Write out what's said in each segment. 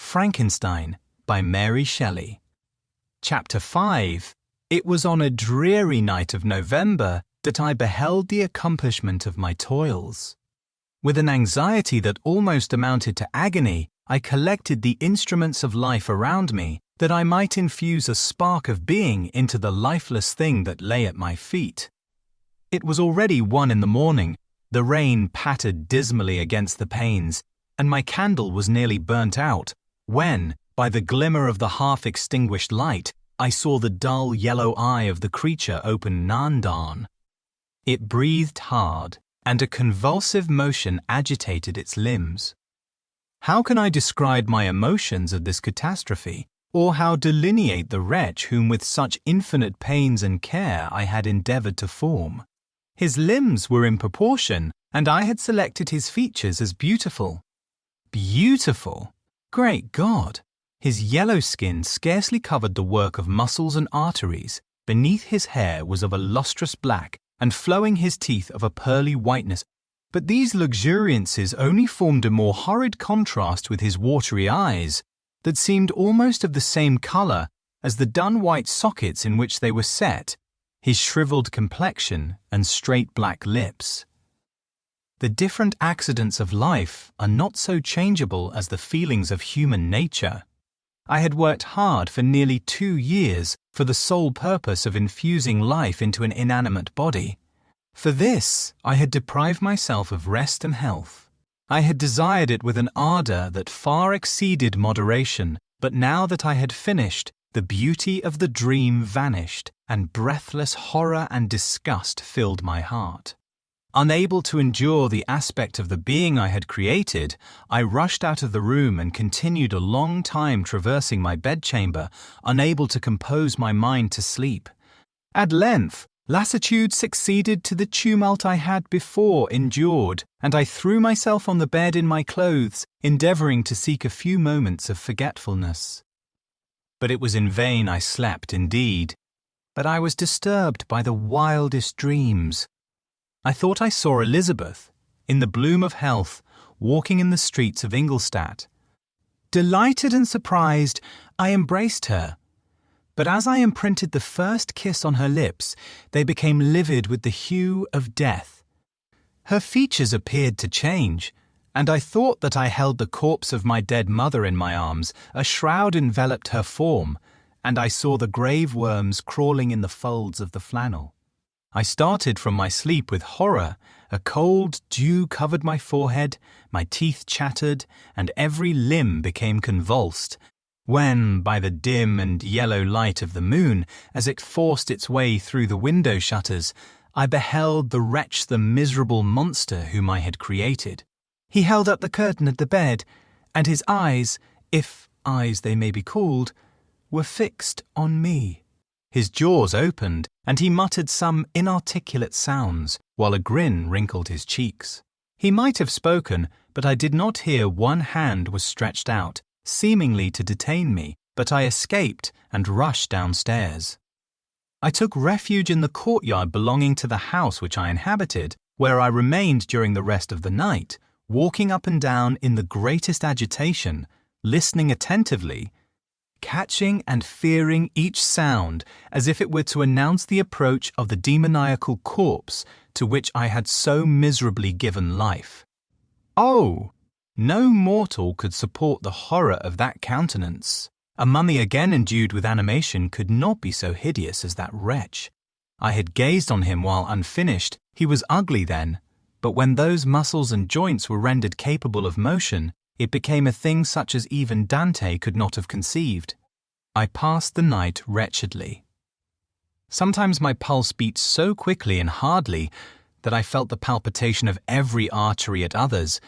Frankenstein by Mary Shelley. Chapter 5. It was on a dreary night of November that I beheld the accomplishment of my toils. With an anxiety that almost amounted to agony, I collected the instruments of life around me, that I might infuse a spark of being into the lifeless thing that lay at my feet. It was already 1 in the morning, the rain pattered dismally against the panes, and my candle was nearly burnt out, when, by the glimmer of the half-extinguished light, I saw the dull yellow eye of the creature open Nandan. It breathed hard, and a convulsive motion agitated its limbs. How can I describe my emotions at this catastrophe, or how delineate the wretch whom with such infinite pains and care I had endeavoured to form? His limbs were in proportion, and I had selected his features as beautiful. Beautiful! Great God! His yellow skin scarcely covered the work of muscles and arteries. Beneath his hair was of a lustrous black, and flowing his teeth of a pearly whiteness. But these luxuriances only formed a more horrid contrast with his watery eyes, that seemed almost of the same colour as the dun-white sockets in which they were set, his shrivelled complexion and straight black lips. The different accidents of life are not so changeable as the feelings of human nature. I had worked hard for nearly 2 years for the sole purpose of infusing life into an inanimate body. For this, I had deprived myself of rest and health. I had desired it with an ardour that far exceeded moderation, but now that I had finished, the beauty of the dream vanished, and breathless horror and disgust filled my heart. Unable to endure the aspect of the being I had created, I rushed out of the room and continued a long time traversing my bedchamber, unable to compose my mind to sleep. At length, lassitude succeeded to the tumult I had before endured, and I threw myself on the bed in my clothes, endeavouring to seek a few moments of forgetfulness. But it was in vain. I slept, indeed, but I was disturbed by the wildest dreams. I thought I saw Elizabeth, in the bloom of health, walking in the streets of Ingolstadt. Delighted and surprised, I embraced her. But as I imprinted the first kiss on her lips, they became livid with the hue of death. Her features appeared to change, and I thought that I held the corpse of my dead mother in my arms. A shroud enveloped her form, and I saw the grave worms crawling in the folds of the flannel. I started from my sleep with horror. A cold dew covered my forehead, my teeth chattered, and every limb became convulsed, when, by the dim and yellow light of the moon, as it forced its way through the window shutters, I beheld the wretch, the miserable monster whom I had created. He held up the curtain at the bed, and his eyes, if eyes they may be called, were fixed on me. His jaws opened, and he muttered some inarticulate sounds, while a grin wrinkled his cheeks. He might have spoken, but I did not hear. One hand was stretched out, seemingly to detain me, but I escaped and rushed downstairs. I took refuge in the courtyard belonging to the house which I inhabited, where I remained during the rest of the night, walking up and down in the greatest agitation, listening attentively, catching and fearing each sound as if it were to announce the approach of the demoniacal corpse to which I had so miserably given life. Oh! No mortal could support the horror of that countenance. A mummy again endued with animation could not be so hideous as that wretch. I had gazed on him while unfinished. He was ugly then, but when those muscles and joints were rendered capable of motion, it became a thing such as even Dante could not have conceived. I passed the night wretchedly. Sometimes my pulse beat so quickly and hardly that I felt the palpitation of every artery. At others,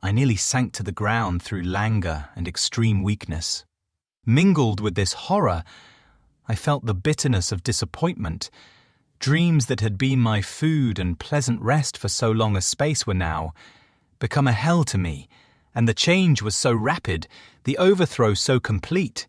I nearly sank to the ground through languor and extreme weakness. Mingled with this horror, I felt the bitterness of disappointment. Dreams that had been my food and pleasant rest for so long a space were now become a hell to me, and the change was so rapid, the overthrow so complete.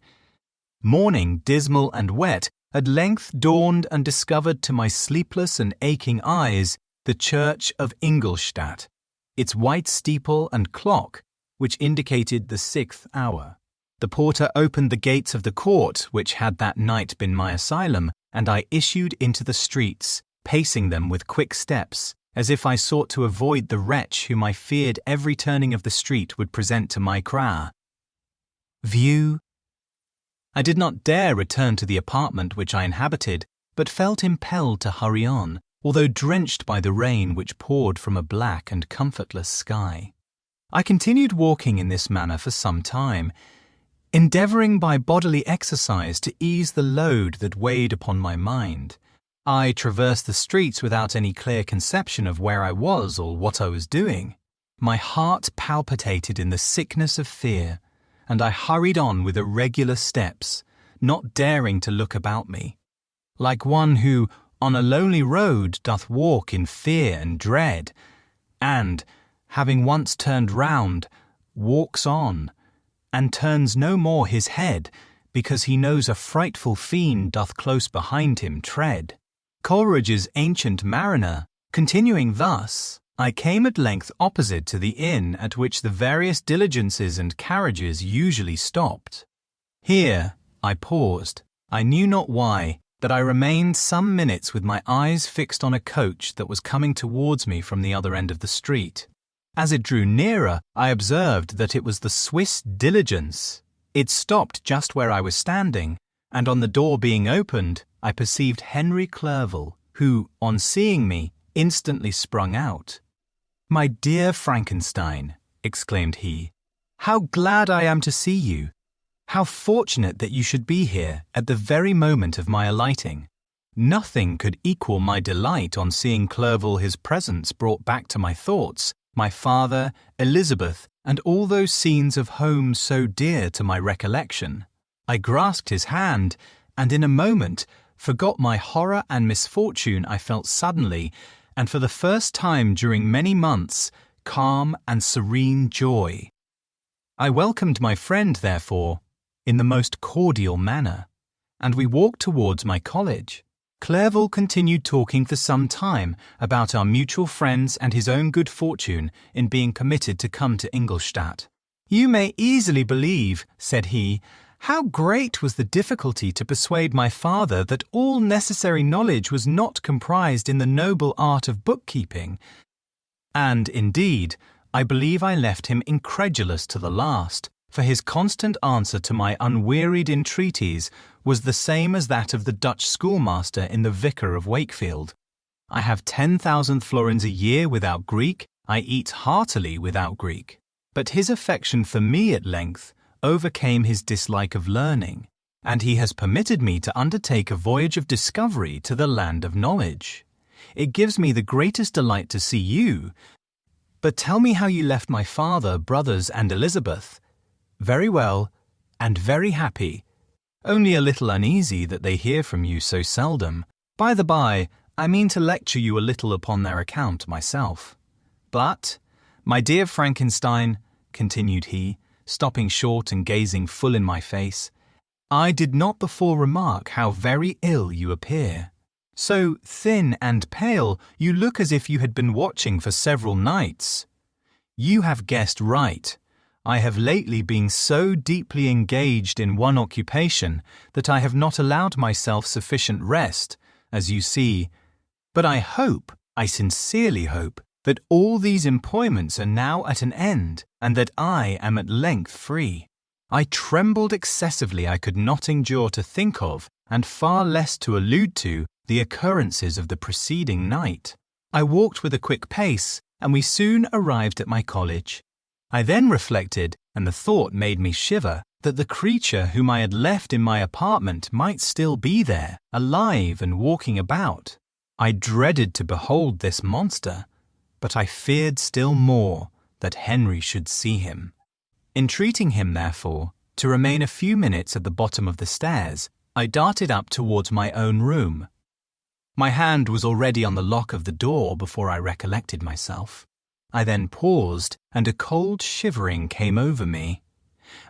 Morning, dismal and wet, at length dawned and discovered to my sleepless and aching eyes the church of Ingolstadt, its white steeple and clock, which indicated the 6th hour. The porter opened the gates of the court, which had that night been my asylum, and I issued into the streets, pacing them with quick steps, as if I sought to avoid the wretch whom I feared every turning of the street would present to my view. I did not dare return to the apartment which I inhabited, but felt impelled to hurry on, although drenched by the rain which poured from a black and comfortless sky. I continued walking in this manner for some time, endeavouring by bodily exercise to ease the load that weighed upon my mind. I traversed the streets without any clear conception of where I was or what I was doing. My heart palpitated in the sickness of fear, and I hurried on with irregular steps, not daring to look about me, like one who, on a lonely road, doth walk in fear and dread, and, having once turned round, walks on, and turns no more his head, because he knows a frightful fiend doth close behind him tread. Coleridge's Ancient Mariner. Continuing thus, I came at length opposite to the inn at which the various diligences and carriages usually stopped. Here I paused. I knew not why, that I remained some minutes with my eyes fixed on a coach that was coming towards me from the other end of the street. As it drew nearer, I observed that it was the Swiss diligence. It stopped just where I was standing, and on the door being opened, I perceived Henry Clerval, who, on seeing me, instantly sprung out. "My dear Frankenstein," exclaimed he, "how glad I am to see you! How fortunate that you should be here at the very moment of my alighting! Nothing could equal my delight on seeing Clerval. His presence brought back to my thoughts my father, Elizabeth, and all those scenes of home so dear to my recollection. I grasped his hand, and in a moment forgot my horror and misfortune. I felt suddenly, and for the first time during many months, calm and serene joy. I welcomed my friend, therefore, in the most cordial manner, and we walked towards my college. Clerval continued talking for some time about our mutual friends and his own good fortune in being permitted to come to Ingolstadt. "You may easily believe," said he, "how great was the difficulty to persuade my father that all necessary knowledge was not comprised in the noble art of bookkeeping, and, indeed, I believe I left him incredulous to the last, for his constant answer to my unwearied entreaties was the same as that of the Dutch schoolmaster in The Vicar of Wakefield. I have 10,000 florins a year without Greek, I eat heartily without Greek. But his affection for me at length overcame his dislike of learning, and he has permitted me to undertake a voyage of discovery to the land of knowledge. It gives me the greatest delight to see you. But tell me how you left my father, brothers, and Elizabeth." "Very well, and very happy. Only a little uneasy that they hear from you so seldom. By the by, I mean to lecture you a little upon their account myself. But, my dear Frankenstein," continued he, stopping short and gazing full in my face, "I did not before remark how very ill you appear. So thin and pale, you look as if you had been watching for several nights. You have guessed right. I have lately been so deeply engaged in one occupation that I have not allowed myself sufficient rest, as you see. But I sincerely hope, that all these employments are now at an end, and that I am at length free. I trembled excessively. I could not endure to think of, and far less to allude to, the occurrences of the preceding night. I walked with a quick pace, and we soon arrived at my college. I then reflected, and the thought made me shiver, that the creature whom I had left in my apartment might still be there, alive and walking about. I dreaded to behold this monster, but I feared still more that Henry should see him. Entreating him, therefore, to remain a few minutes at the bottom of the stairs, I darted up towards my own room. My hand was already on the lock of the door before I recollected myself. I then paused, and a cold shivering came over me.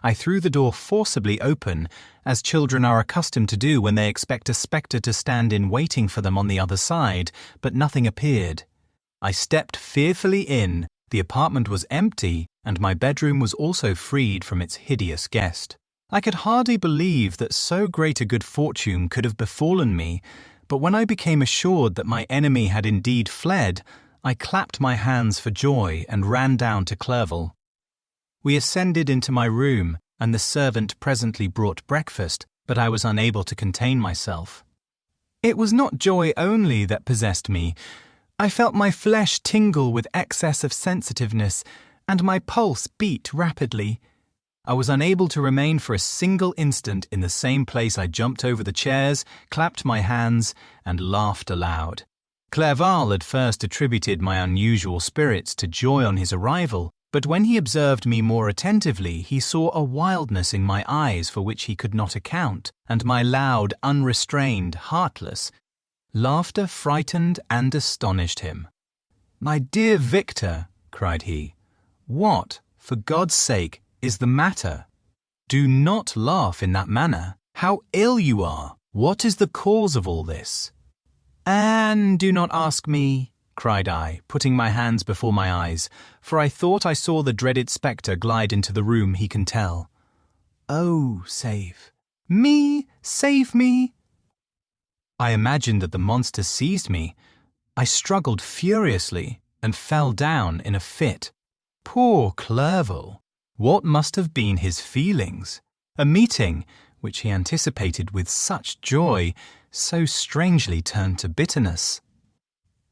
I threw the door forcibly open, as children are accustomed to do when they expect a spectre to stand in waiting for them on the other side, but nothing appeared. I stepped fearfully in. The apartment was empty, and my bedroom was also freed from its hideous guest. I could hardly believe that so great a good fortune could have befallen me, but when I became assured that my enemy had indeed fled, I clapped my hands for joy and ran down to Clerval. We ascended into my room, and the servant presently brought breakfast, but I was unable to contain myself. It was not joy only that possessed me. I felt my flesh tingle with excess of sensitiveness, and my pulse beat rapidly. I was unable to remain for a single instant in the same place. I jumped over the chairs, clapped my hands, and laughed aloud. Clerval at first attributed my unusual spirits to joy on his arrival, but when he observed me more attentively, he saw a wildness in my eyes for which he could not account, and my loud, unrestrained, heartless laughter frightened and astonished him. "My dear Victor," cried he, "what, for God's sake, is the matter? Do not laugh in that manner. How ill you are! What is the cause of all this?" "And do not ask me," cried I, putting my hands before my eyes, for I thought I saw the dreaded spectre glide into the room. "He can tell." "Oh, save me! Save me!" I imagined that the monster seized me. I struggled furiously and fell down in a fit. Poor Clerval! What must have been his feelings? A meeting, which he anticipated with such joy, so strangely turned to bitterness.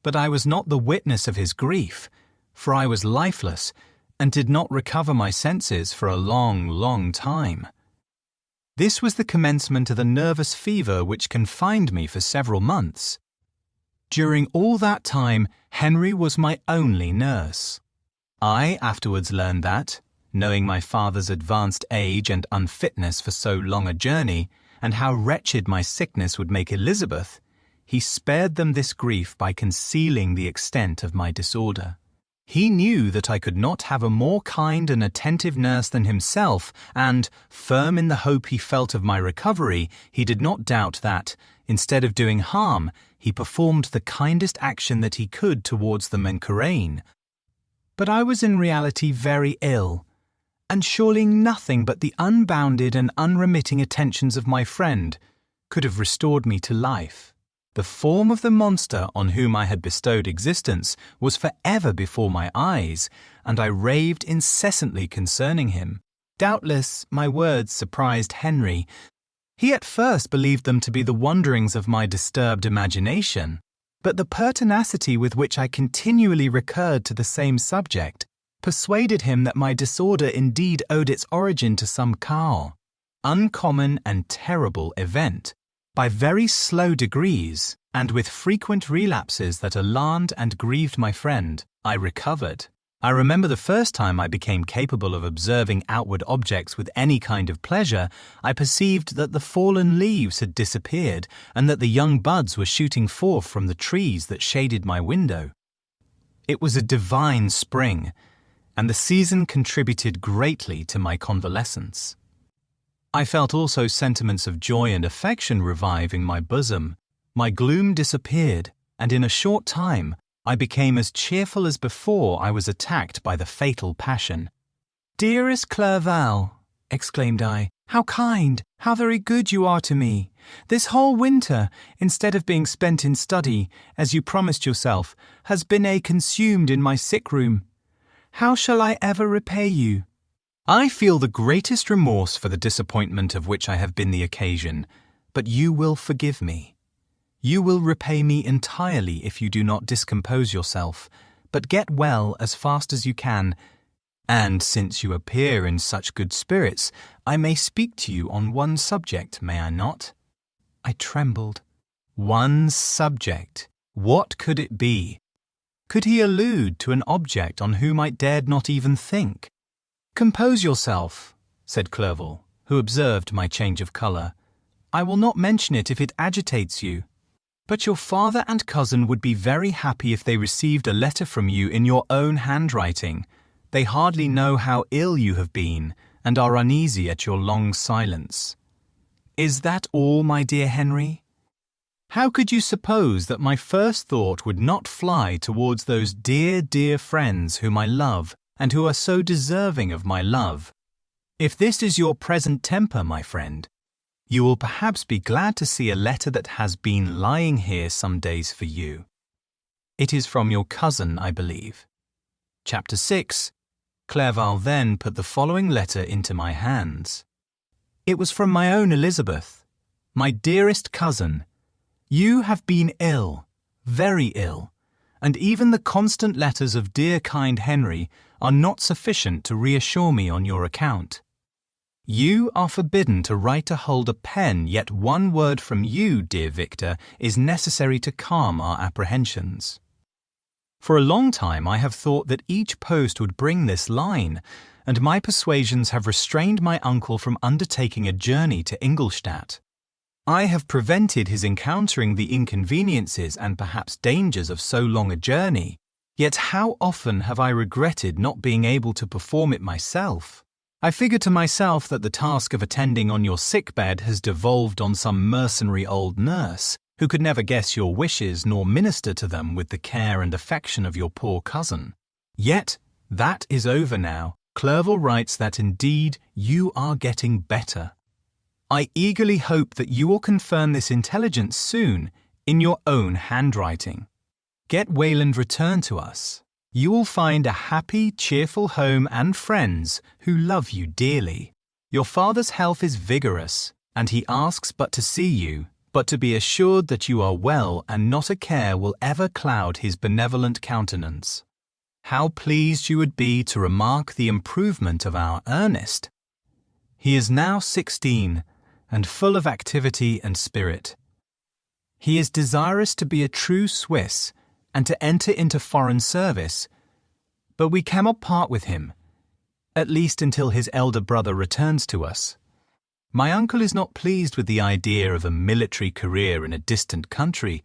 But I was not the witness of his grief, for I was lifeless and did not recover my senses for a long, long time. This was the commencement of the nervous fever which confined me for several months. During all that time, Henry was my only nurse. I afterwards learned that, knowing my father's advanced age and unfitness for so long a journey, and how wretched my sickness would make Elizabeth, he spared them this grief by concealing the extent of my disorder. He knew that I could not have a more kind and attentive nurse than himself, and, firm in the hope he felt of my recovery, he did not doubt that, instead of doing harm, he performed the kindest action that he could towards them in Karain. But I was in reality very ill, and surely nothing but the unbounded and unremitting attentions of my friend could have restored me to life. The form of the monster on whom I had bestowed existence was for ever before my eyes, and I raved incessantly concerning him. Doubtless my words surprised Henry. He at first believed them to be the wanderings of my disturbed imagination, but the pertinacity with which I continually recurred to the same subject persuaded him that my disorder indeed owed its origin to some uncommon and terrible event. By very slow degrees, and with frequent relapses that alarmed and grieved my friend, I recovered. I remember the first time I became capable of observing outward objects with any kind of pleasure, I perceived that the fallen leaves had disappeared, and that the young buds were shooting forth from the trees that shaded my window. It was a divine spring, and the season contributed greatly to my convalescence. I felt also sentiments of joy and affection revive in my bosom. My gloom disappeared, and in a short time I became as cheerful as before I was attacked by the fatal passion. "Dearest Clerval," exclaimed I, "how kind, how very good you are to me! This whole winter, instead of being spent in study, as you promised yourself, has been consumed in my sick room. How shall I ever repay you? I feel the greatest remorse for the disappointment of which I have been the occasion, but you will forgive me. You will repay me entirely if you do not discompose yourself, but get well as fast as you can, and since you appear in such good spirits, I may speak to you on one subject, may I not?" I trembled. One subject? What could it be? Could he allude to an object on whom I dared not even think? "Compose yourself," said Clerval, who observed my change of colour. "I will not mention it if it agitates you. But your father and cousin would be very happy if they received a letter from you in your own handwriting. They hardly know how ill you have been, and are uneasy at your long silence. Is that all, my dear Henry? How could you suppose that my first thought would not fly towards those dear, dear friends whom I love, and who are so deserving of my love? If this is your present temper, my friend, you will perhaps be glad to see a letter that has been lying here some days for you. It is from your cousin, I believe. Chapter 6. Clerval then put the following letter into my hands. It was from my own Elizabeth. My dearest cousin, you have been ill, very ill, and even the constant letters of dear kind Henry are not sufficient to reassure me on your account. You are forbidden to write to hold a pen, yet one word from you, dear Victor, is necessary to calm our apprehensions. For a long time I have thought that each post would bring this line, and my persuasions have restrained my uncle from undertaking a journey to Ingolstadt. I have prevented his encountering the inconveniences and perhaps dangers of so long a journey, yet how often have I regretted not being able to perform it myself. I figure to myself that the task of attending on your sickbed has devolved on some mercenary old nurse, who could never guess your wishes nor minister to them with the care and affection of your poor cousin. Yet that is over now. Clerval writes that indeed you are getting better. I eagerly hope that you will confirm this intelligence soon in your own handwriting. Get Wayland returned to us. You will find a happy, cheerful home and friends who love you dearly. Your father's health is vigorous, and he asks but to see you, but to be assured that you are well and not a care will ever cloud his benevolent countenance. How pleased you would be to remark the improvement of our Ernest. He is now 16, and full of activity and spirit. He is desirous to be a true Swiss, and to enter into foreign service, but we cannot part with him, at least until his elder brother returns to us. My uncle is not pleased with the idea of a military career in a distant country,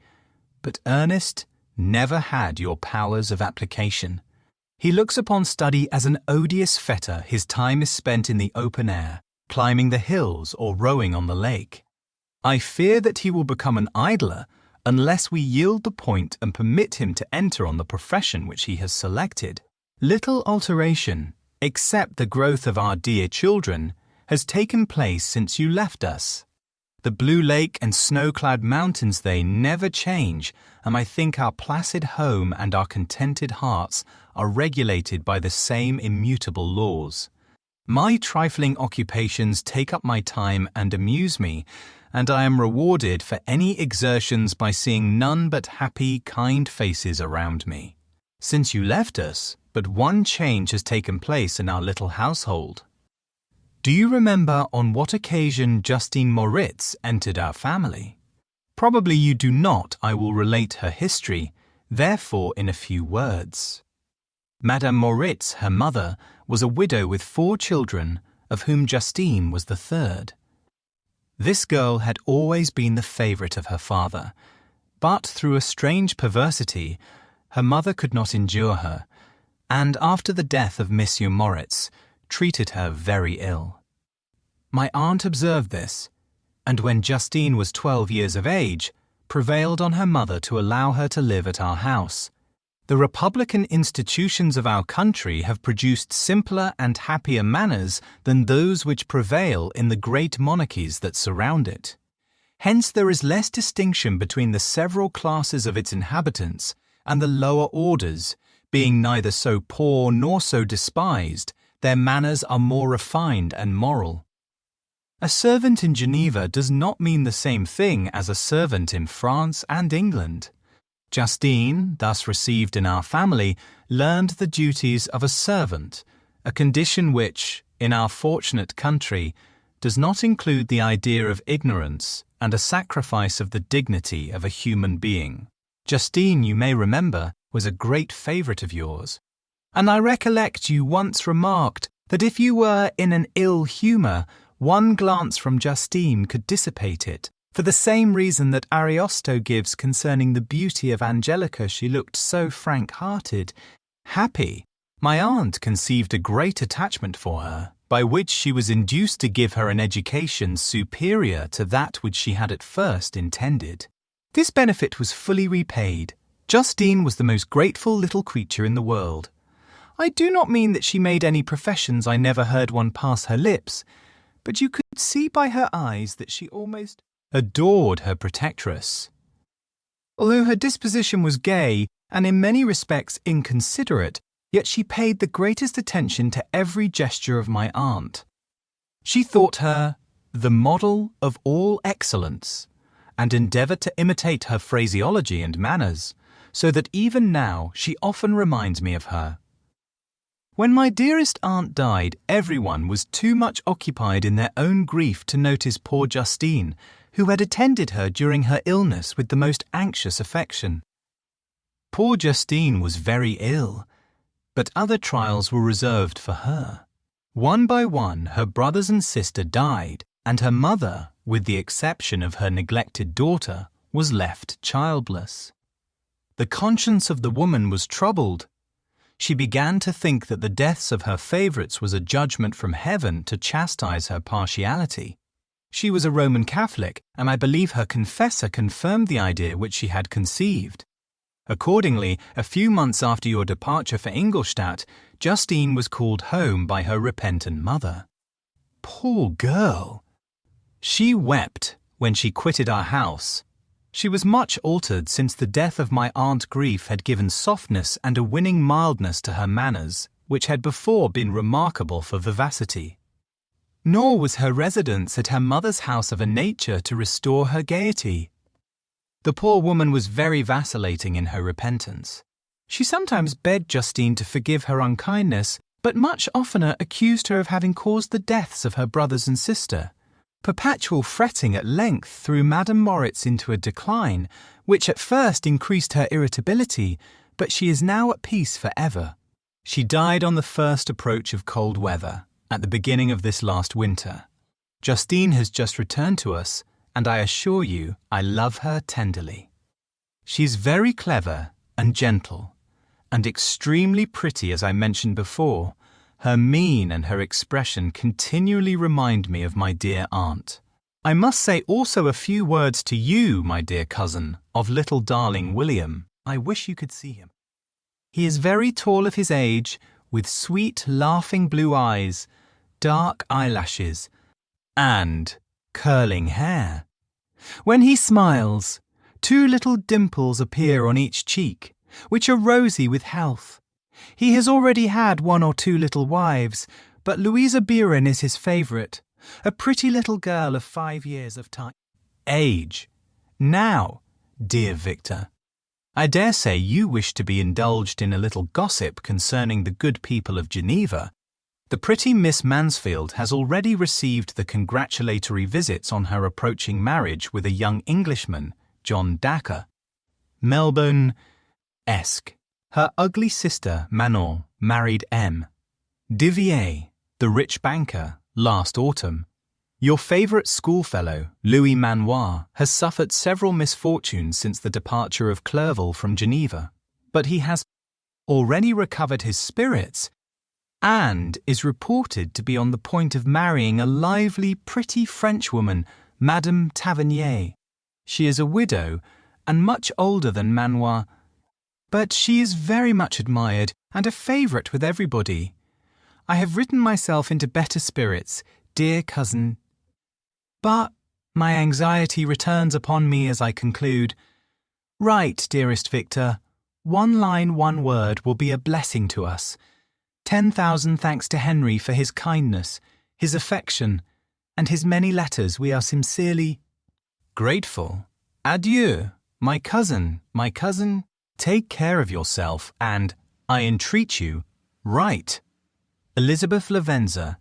but Ernest never had your powers of application. He looks upon study as an odious fetter. His time is spent in the open air, climbing the hills or rowing on the lake. I fear that he will become an idler unless we yield the point and permit him to enter on the profession which he has selected. Little alteration, except the growth of our dear children, has taken place since you left us. The blue lake and snow-clad mountains, they never change, and I think our placid home and our contented hearts are regulated by the same immutable laws. My trifling occupations take up my time and amuse me, and I am rewarded for any exertions by seeing none but happy, kind faces around me. Since you left us, but one change has taken place in our little household. Do you remember on what occasion Justine Moritz entered our family? Probably you do not. I will relate her history, therefore in a few words. Madame Moritz, her mother, was a widow with 4 children, of whom Justine was the third. This girl had always been the favourite of her father, but through a strange perversity, her mother could not endure her, and after the death of Monsieur Moritz, treated her very ill. My aunt observed this, and when Justine was 12 years of age, prevailed on her mother to allow her to live at our house. The republican institutions of our country have produced simpler and happier manners than those which prevail in the great monarchies that surround it. Hence there is less distinction between the several classes of its inhabitants, and the lower orders, being neither so poor nor so despised, their manners are more refined and moral. A servant in Geneva does not mean the same thing as a servant in France and England. Justine, thus received in our family, learned the duties of a servant, a condition which, in our fortunate country, does not include the idea of ignorance and a sacrifice of the dignity of a human being. Justine, you may remember, was a great favourite of yours, and I recollect you once remarked that if you were in an ill humour, one glance from Justine could dissipate it. For the same reason that Ariosto gives concerning the beauty of Angelica, she looked so frank-hearted, happy. My aunt conceived a great attachment for her, by which she was induced to give her an education superior to that which she had at first intended. This benefit was fully repaid. Justine was the most grateful little creature in the world. I do not mean that she made any professions I never heard one pass her lips, but you could see by her eyes that she almost adored her protectress. Although her disposition was gay and in many respects inconsiderate, yet she paid the greatest attention to every gesture of my aunt. She thought her the model of all excellence, and endeavoured to imitate her phraseology and manners, so that even now she often reminds me of her. When my dearest aunt died, everyone was too much occupied in their own grief to notice poor Justine, who had attended her during her illness with the most anxious affection. Poor Justine was very ill, but other trials were reserved for her. One by one, her brothers and sister died, and her mother, with the exception of her neglected daughter, was left childless. The conscience of the woman was troubled. She began to think that the deaths of her favourites was a judgment from heaven to chastise her partiality. She was a Roman Catholic, and I believe her confessor confirmed the idea which she had conceived. Accordingly, a few months after your departure for Ingolstadt, Justine was called home by her repentant mother. Poor girl! She wept when she quitted our house. She was much altered since the death of my aunt. Grief had given softness and a winning mildness to her manners, which had before been remarkable for vivacity. Nor was her residence at her mother's house of a nature to restore her gaiety. The poor woman was very vacillating in her repentance. She sometimes begged Justine to forgive her unkindness, but much oftener accused her of having caused the deaths of her brothers and sister. Perpetual fretting at length threw Madame Moritz into a decline, which at first increased her irritability, but she is now at peace for ever. She died on the first approach of cold weather, at the beginning of this last winter. Justine has just returned to us, and I assure you I love her tenderly. She is very clever and gentle, and extremely pretty, as I mentioned before. Her mien and her expression continually remind me of my dear aunt. I must say also a few words to you, my dear cousin, of little darling William. I wish you could see him. He is very tall of his age, with sweet, laughing blue eyes, dark eyelashes, and curling hair. When he smiles, 2 little dimples appear on each cheek, which are rosy with health. He has already had 1 or 2 little wives, but Louisa Buren is his favourite, a pretty little girl of 5 years of age. Now, dear Victor, I dare say you wish to be indulged in a little gossip concerning the good people of Geneva. The pretty Miss Mansfield has already received the congratulatory visits on her approaching marriage with a young Englishman, John Dacre, Melbourne-esque. Her ugly sister, Manon, married M. Divier, the rich banker, last autumn. Your favourite schoolfellow, Louis Manoir, has suffered several misfortunes since the departure of Clerval from Geneva, but he has already recovered his spirits and is reported to be on the point of marrying a lively, pretty Frenchwoman, Madame Tavernier. She is a widow and much older than Manoir, but she is very much admired and a favourite with everybody. I have written myself into better spirits, dear cousin. But my anxiety returns upon me as I conclude. Write, dearest Victor. 1 line, 1 word will be a blessing to us. 10,000 thanks to Henry for his kindness, his affection, and his many letters. We are sincerely grateful. Adieu, my cousin, my cousin. Take care of yourself and, I entreat you, write. Elizabeth Lavenza,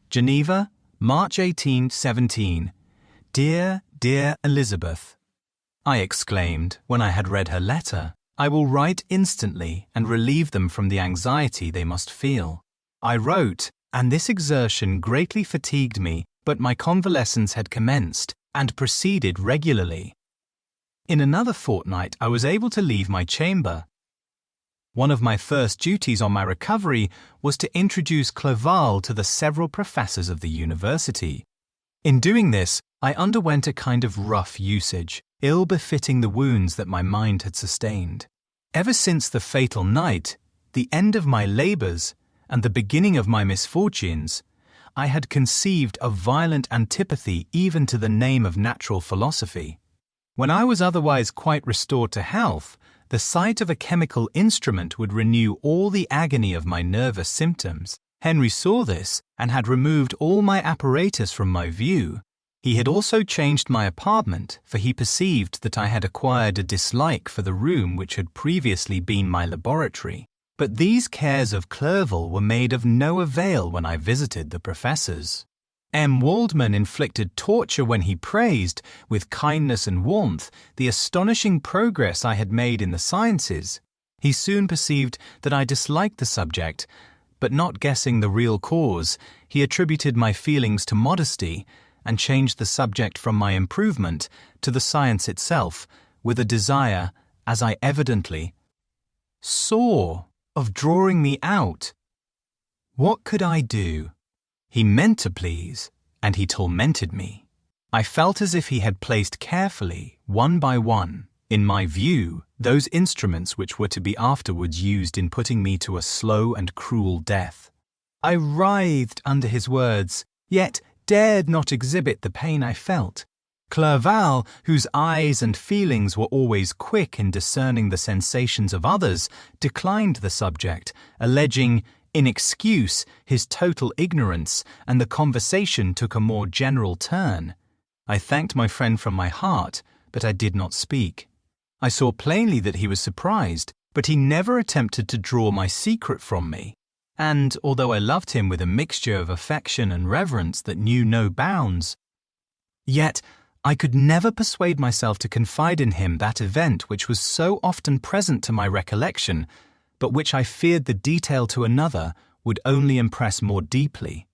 Geneva, March 18, 17. Dear, dear Elizabeth, I exclaimed when I had read her letter. I will write instantly and relieve them from the anxiety they must feel. I wrote, and this exertion greatly fatigued me, but my convalescence had commenced and proceeded regularly. In another fortnight I was able to leave my chamber. One of my first duties on my recovery was to introduce Clerval to the several professors of the university. In doing this, I underwent a kind of rough usage, ill befitting the wounds that my mind had sustained. Ever since the fatal night, the end of my labours, and the beginning of my misfortunes, I had conceived a violent antipathy even to the name of natural philosophy. When I was otherwise quite restored to health, the sight of a chemical instrument would renew all the agony of my nervous symptoms. Henry saw this and had removed all my apparatus from my view. He had also changed my apartment, for he perceived that I had acquired a dislike for the room which had previously been my laboratory. But these cares of Clerval were made of no avail when I visited the professors. M. Waldman inflicted torture when he praised, with kindness and warmth, the astonishing progress I had made in the sciences. He soon perceived that I disliked the subject, but not guessing the real cause, he attributed my feelings to modesty and changed the subject from my improvement to the science itself, with a desire, as I evidently saw, of drawing me out. What could I do? He meant to please, and he tormented me. I felt as if he had placed carefully, one by one, in my view, those instruments which were to be afterwards used in putting me to a slow and cruel death. I writhed under his words, yet dared not exhibit the pain I felt. Clerval, whose eyes and feelings were always quick in discerning the sensations of others, declined the subject, alleging, in excuse, his total ignorance, and the conversation took a more general turn. I thanked my friend from my heart, but I did not speak. I saw plainly that he was surprised, but he never attempted to draw my secret from me. And, although I loved him with a mixture of affection and reverence that knew no bounds, yet I could never persuade myself to confide in him that event which was so often present to my recollection, but which I feared the detail to another would only impress more deeply.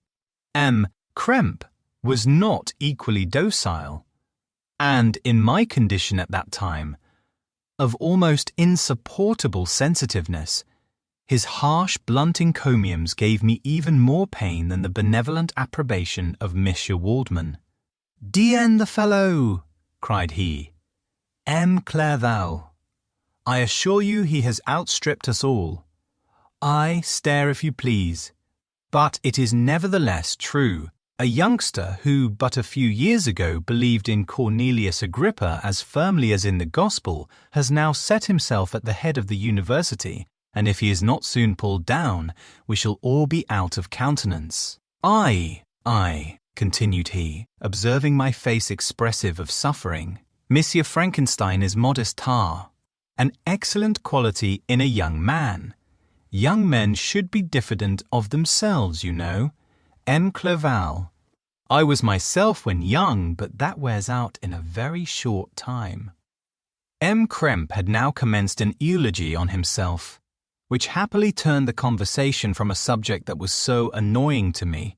M. Krempe was not equally docile, and, in my condition at that time, of almost insupportable sensitiveness, his harsh, blunt encomiums gave me even more pain than the benevolent approbation of Monsieur Waldman. "D.N. the fellow!" cried he. "M. Clerval. I assure you he has outstripped us all. I stare if you please. But it is nevertheless true. A youngster who but a few years ago believed in Cornelius Agrippa as firmly as in the gospel has now set himself at the head of the university, and if he is not soon pulled down, we shall all be out of countenance. I, continued he, observing my face expressive of suffering, Monsieur Frankenstein is modest tar, an excellent quality in a young man. Young men should be diffident of themselves, you know. M. Clerval. I was myself when young, but that wears out in a very short time. M. Krempe had now commenced an eulogy on himself, which happily turned the conversation from a subject that was so annoying to me.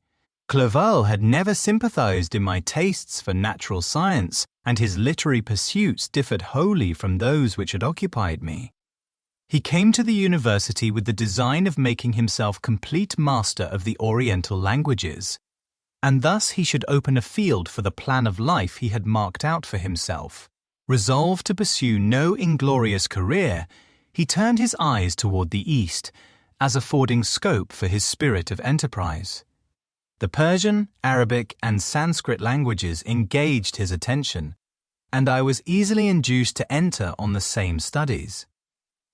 Clerval had never sympathized in my tastes for natural science, and his literary pursuits differed wholly from those which had occupied me. He came to the university with the design of making himself complete master of the Oriental languages, and thus he should open a field for the plan of life he had marked out for himself. Resolved to pursue no inglorious career, he turned his eyes toward the east, as affording scope for his spirit of enterprise. The Persian, Arabic, and Sanskrit languages engaged his attention, and I was easily induced to enter on the same studies.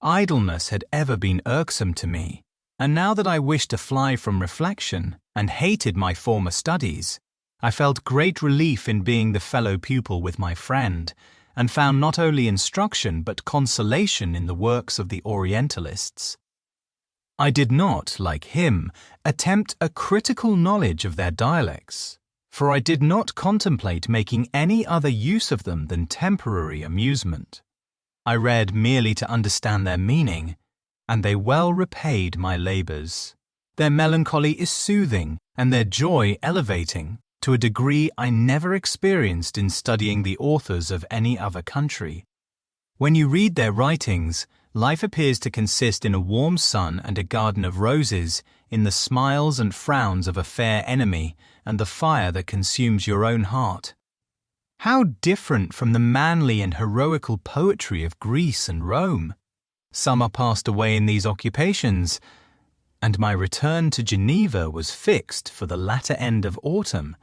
Idleness had ever been irksome to me, and now that I wished to fly from reflection and hated my former studies, I felt great relief in being the fellow pupil with my friend, and found not only instruction but consolation in the works of the Orientalists. I did not, like him, attempt a critical knowledge of their dialects, for I did not contemplate making any other use of them than temporary amusement. I read merely to understand their meaning, and they well repaid my labours. Their melancholy is soothing, and their joy elevating, to a degree I never experienced in studying the authors of any other country. When you read their writings, life appears to consist in a warm sun and a garden of roses, in the smiles and frowns of a fair enemy, and the fire that consumes your own heart. How different from the manly and heroical poetry of Greece and Rome! Some are passed away in these occupations, and my return to Geneva was fixed for the latter end of autumn.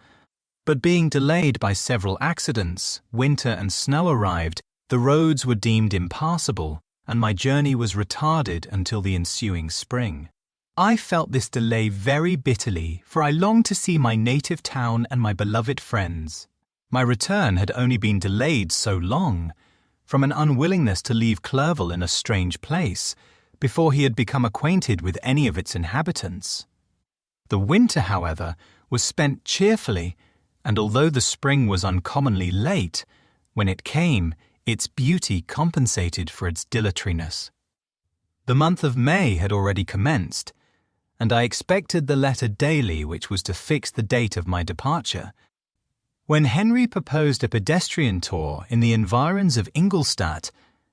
But being delayed by several accidents, winter and snow arrived, the roads were deemed impassable, and my journey was retarded until the ensuing spring. I felt this delay very bitterly, for I longed to see my native town and my beloved friends. My return had only been delayed so long, from an unwillingness to leave Clerval in a strange place, before he had become acquainted with any of its inhabitants. The winter, however, was spent cheerfully, and although the spring was uncommonly late, when it came, its beauty compensated for its dilatoriness. The month of May had already commenced, and I expected the letter daily which was to fix the date of my departure, when Henry proposed a pedestrian tour in the environs of Ingolstadt,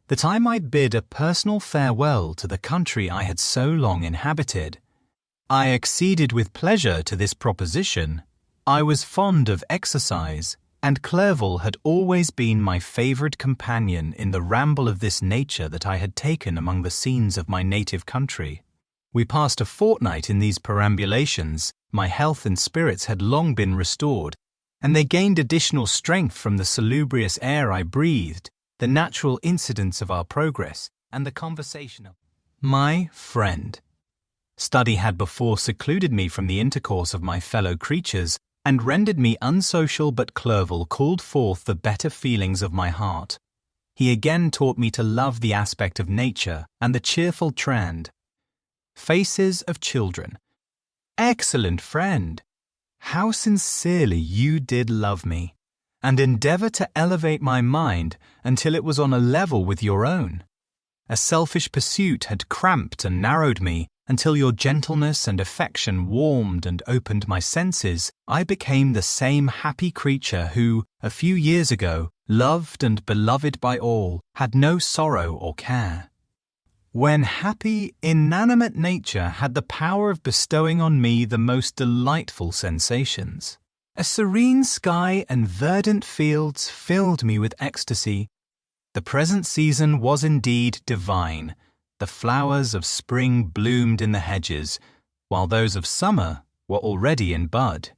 that I might bid a personal farewell to the country I had so long inhabited. I acceded with pleasure to this proposition. I was fond of exercise, and Clerval had always been my favoured companion in the ramble of this nature that I had taken among the scenes of my native country. We passed a fortnight in these perambulations. My health and spirits had long been restored, and they gained additional strength from the salubrious air I breathed, the natural incidents of our progress, and the conversation of my friend. Study had before secluded me from the intercourse of my fellow creatures, and rendered me unsocial, but Clerval called forth the better feelings of my heart. He again taught me to love the aspect of nature and the cheerful trend. Faces of children. Excellent friend! How sincerely you did love me, and endeavour to elevate my mind until it was on a level with your own. A selfish pursuit had cramped and narrowed me until your gentleness and affection warmed and opened my senses. I became the same happy creature who, a few years ago, loved and beloved by all, had no sorrow or care. When happy, inanimate nature had the power of bestowing on me the most delightful sensations. A serene sky and verdant fields filled me with ecstasy. The present season was indeed divine. The flowers of spring bloomed in the hedges, while those of summer were already in bud.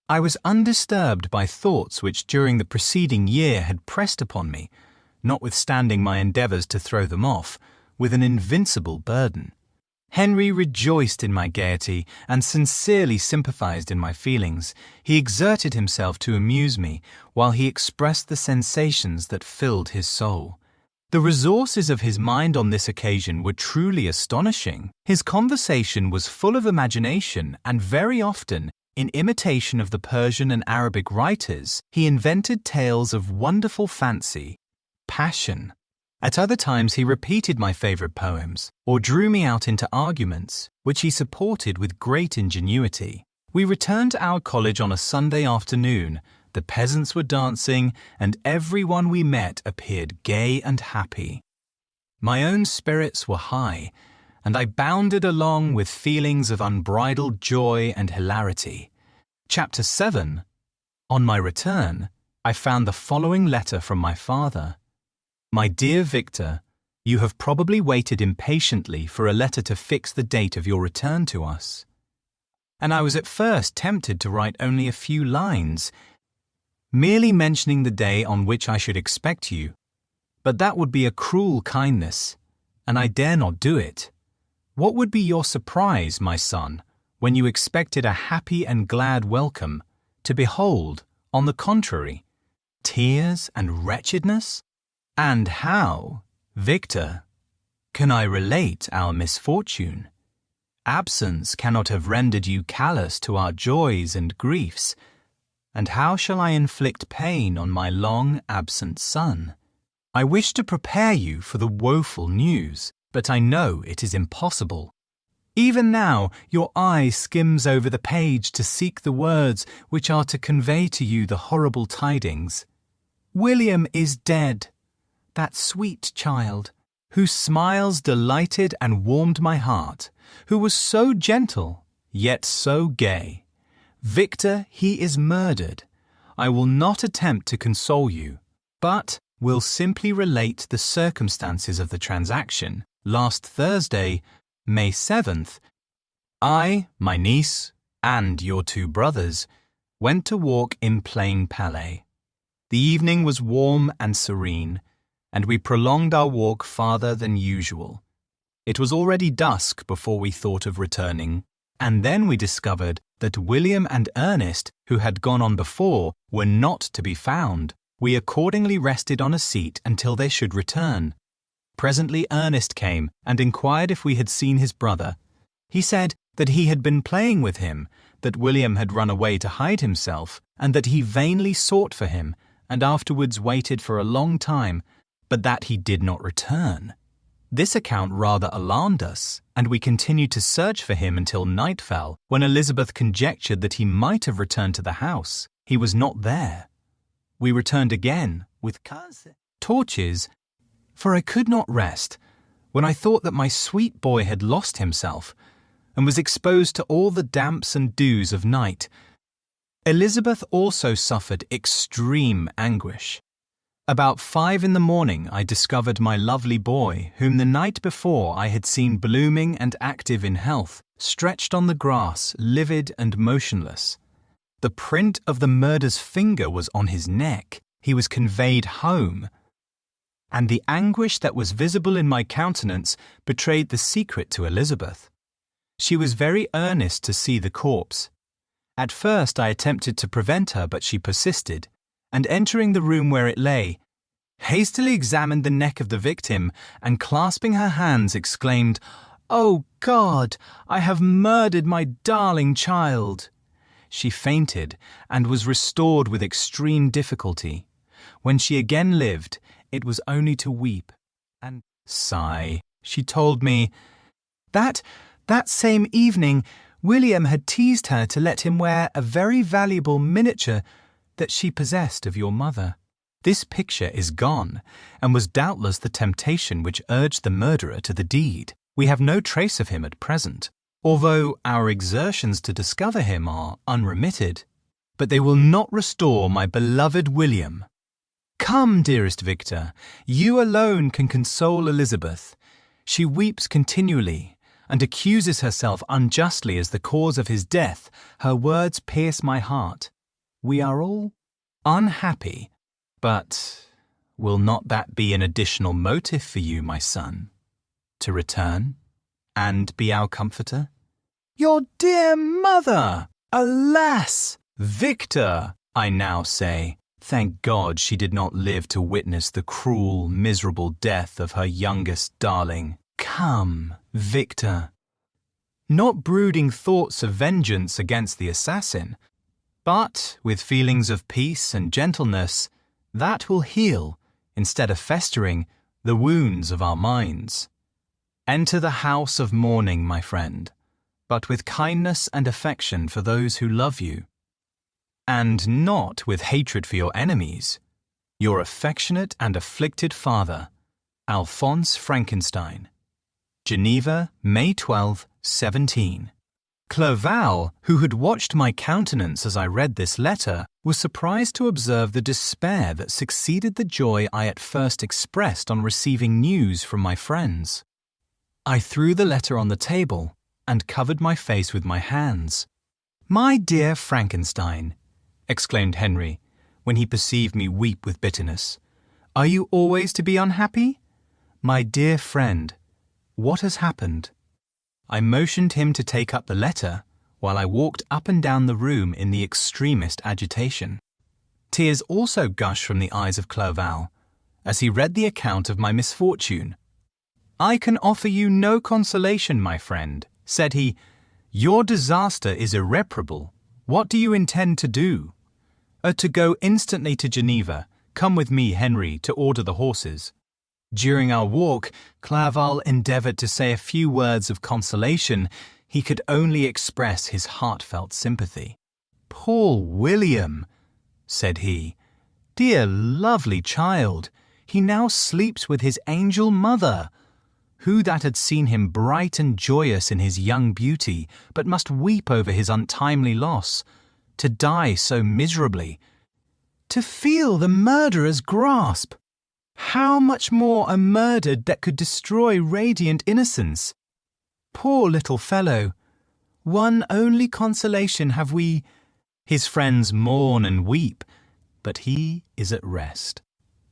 I was undisturbed by thoughts which during the preceding year had pressed upon me, notwithstanding my endeavours to throw them off, with an invincible burden. Henry rejoiced in my gaiety and sincerely sympathized in my feelings. He exerted himself to amuse me, while he expressed the sensations that filled his soul. The resources of his mind on this occasion were truly astonishing. His conversation was full of imagination, and very often, in imitation of the Persian and Arabic writers, he invented tales of wonderful fancy, passion. At other times he repeated my favourite poems, or drew me out into arguments, which he supported with great ingenuity. We returned to our college on a Sunday afternoon. The peasants were dancing, and everyone we met appeared gay and happy. My own spirits were high, and I bounded along with feelings of unbridled joy and hilarity. Chapter 7. On my return, I found the following letter from my father. My dear Victor, you have probably waited impatiently for a letter to fix the date of your return to us. And I was at first tempted to write only a few lines, merely mentioning the day on which I should expect you. But that would be a cruel kindness, and I dare not do it. What would be your surprise, my son, when you expected a happy and glad welcome, to behold, on the contrary, tears and wretchedness? And how, Victor, can I relate our misfortune? Absence cannot have rendered you callous to our joys and griefs, and how shall I inflict pain on my long-absent son? I wish to prepare you for the woeful news, but I know it is impossible. Even now your eye skims over the page to seek the words which are to convey to you the horrible tidings. William is dead. That sweet child, whose smiles delighted and warmed my heart, who was so gentle, yet so gay. Victor, he is murdered. I will not attempt to console you, but will simply relate the circumstances of the transaction, Last Thursday, May 7th, I, my niece, and your two brothers went to walk in Plain Palais. The evening was warm and serene, and we prolonged our walk farther than usual. It was already dusk before we thought of returning, and then we discovered that William and Ernest, who had gone on before, were not to be found. We accordingly rested on a seat until they should return. Presently Ernest came and inquired if we had seen his brother. He said that he had been playing with him, that William had run away to hide himself, and that he vainly sought for him, and afterwards waited for a long time, but that he did not return. This account rather alarmed us, and we continued to search for him until night fell, when Elizabeth conjectured that he might have returned to the house. He was not there. We returned again, with torches, for I could not rest, when I thought that my sweet boy had lost himself, and was exposed to all the damps and dews of night. Elizabeth also suffered extreme anguish. About 5 in the morning I discovered my lovely boy, whom the night before I had seen blooming and active in health, stretched on the grass, livid and motionless. The print of the murderer's finger was on his neck. He was conveyed home, and the anguish that was visible in my countenance betrayed the secret to Elizabeth. She was very earnest to see the corpse. At first I attempted to prevent her, but she persisted, and entering the room where it lay, hastily examined the neck of the victim, and clasping her hands exclaimed, "Oh God, I have murdered my darling child!" She fainted, and was restored with extreme difficulty. When she again lived, it was only to weep and sigh. She told me that same evening William had teased her to let him wear a very valuable miniature that she possessed of your mother. This picture is gone, and was doubtless the temptation which urged the murderer to the deed. We have no trace of him at present, although our exertions to discover him are unremitted. But they will not restore my beloved William. Come, dearest Victor, you alone can console Elizabeth. She weeps continually, and accuses herself unjustly as the cause of his death. Her words pierce my heart. We are all unhappy, but will not that be an additional motive for you, my son, to return and be our comforter? Your dear mother! Alas! Victor, I now say, thank God she did not live to witness the cruel, miserable death of her youngest darling. Come, Victor. Not brooding thoughts of vengeance against the assassin, but with feelings of peace and gentleness that will heal, instead of festering, the wounds of our minds. Enter the house of mourning, my friend, but with kindness and affection for those who love you, and not with hatred for your enemies. Your affectionate and afflicted father, Alphonse Frankenstein. Geneva, May 12, 17. Clerval, who had watched my countenance as I read this letter, was surprised to observe the despair that succeeded the joy I at first expressed on receiving news from my friends. I threw the letter on the table and covered my face with my hands. "My dear Frankenstein," exclaimed Henry, when he perceived me weep with bitterness, "are you always to be unhappy? My dear friend, what has happened?" I motioned him to take up the letter, while I walked up and down the room in the extremest agitation. Tears also gushed from the eyes of Clerval, as he read the account of my misfortune. "I can offer you no consolation, my friend," said he. "Your disaster is irreparable. What do you intend to do?" "To go instantly to Geneva. Come with me, Henry, to order the horses." During our walk, Clerval endeavoured to say a few words of consolation. He could only express his heartfelt sympathy. "Poor William," said he. "Dear lovely child, he now sleeps with his angel mother. Who that had seen him bright and joyous in his young beauty, but must weep over his untimely loss, to die so miserably, to feel the murderer's grasp? How much more are murdered that could destroy radiant innocence? Poor little fellow, one only consolation have we. His friends mourn and weep, but he is at rest.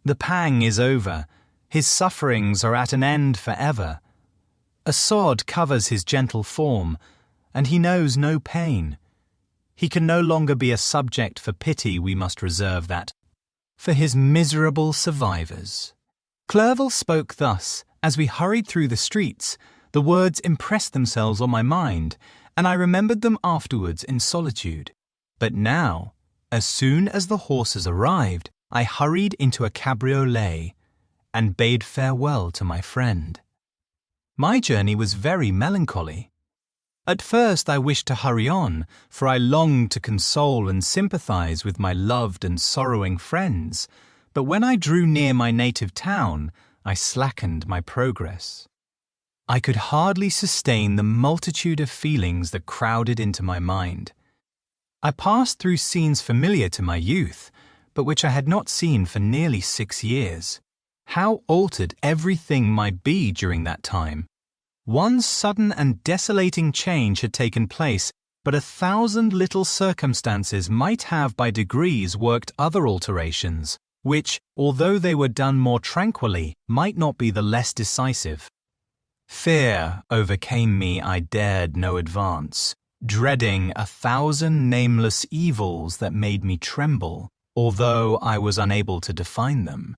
The pang is over, his sufferings are at an end forever. A sod covers his gentle form, and he knows no pain. He can no longer be a subject for pity, we must reserve that for his miserable survivors. Clerval spoke thus. As we hurried through the streets, the words impressed themselves on my mind, and I remembered them afterwards in solitude. But now, as soon as the horses arrived, I hurried into a cabriolet and bade farewell to my friend. My journey was very melancholy. At first I wished to hurry on, for I longed to console and sympathize with my loved and sorrowing friends, but when I drew near my native town, I slackened my progress. I could hardly sustain the multitude of feelings that crowded into my mind. I passed through scenes familiar to my youth, but which I had not seen for nearly 6 years. How altered everything might be during that time! One sudden and desolating change had taken place, but 1,000 little circumstances might have by degrees worked other alterations, which, although they were done more tranquilly, might not be the less decisive. Fear overcame me, I dared no advance, dreading 1,000 nameless evils that made me tremble, although I was unable to define them.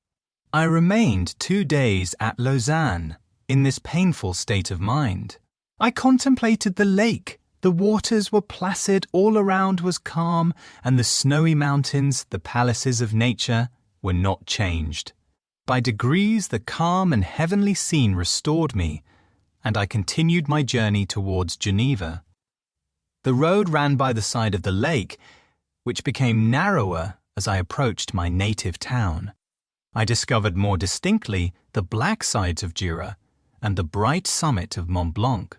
I remained 2 days at Lausanne, in this painful state of mind. I contemplated the lake. The waters were placid, all around was calm, and the snowy mountains, the palaces of nature, were not changed. By degrees the calm and heavenly scene restored me, and I continued my journey towards Geneva. The road ran by the side of the lake, which became narrower as I approached my native town. I discovered more distinctly the black sides of Jura and the bright summit of Mont Blanc.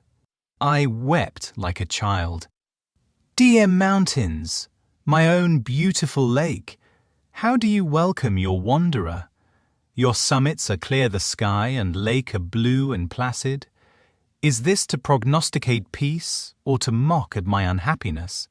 I wept like a child. Dear mountains, my own beautiful lake, how do you welcome your wanderer? Your summits are clear the sky and lake are blue and placid. Is this to prognosticate peace or to mock at my unhappiness?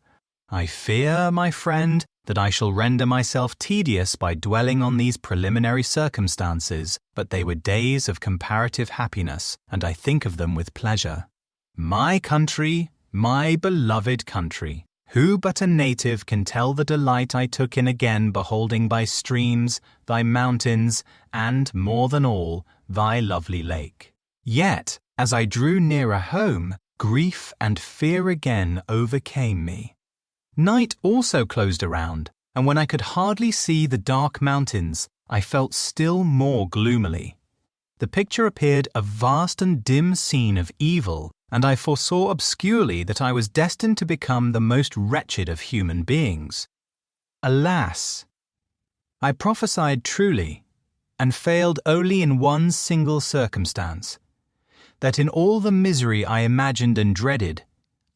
I fear, my friend, that I shall render myself tedious by dwelling on these preliminary circumstances, but they were days of comparative happiness, and I think of them with pleasure. My country, my beloved country, who but a native can tell the delight I took in again beholding thy streams, thy mountains, and, more than all, thy lovely lake? Yet, as I drew nearer home, grief and fear again overcame me. Night also closed around, and when I could hardly see the dark mountains, I felt still more gloomily. The picture appeared a vast and dim scene of evil, and I foresaw obscurely that I was destined to become the most wretched of human beings. Alas! I prophesied truly, and failed only in one single circumstance, that in all the misery I imagined and dreaded,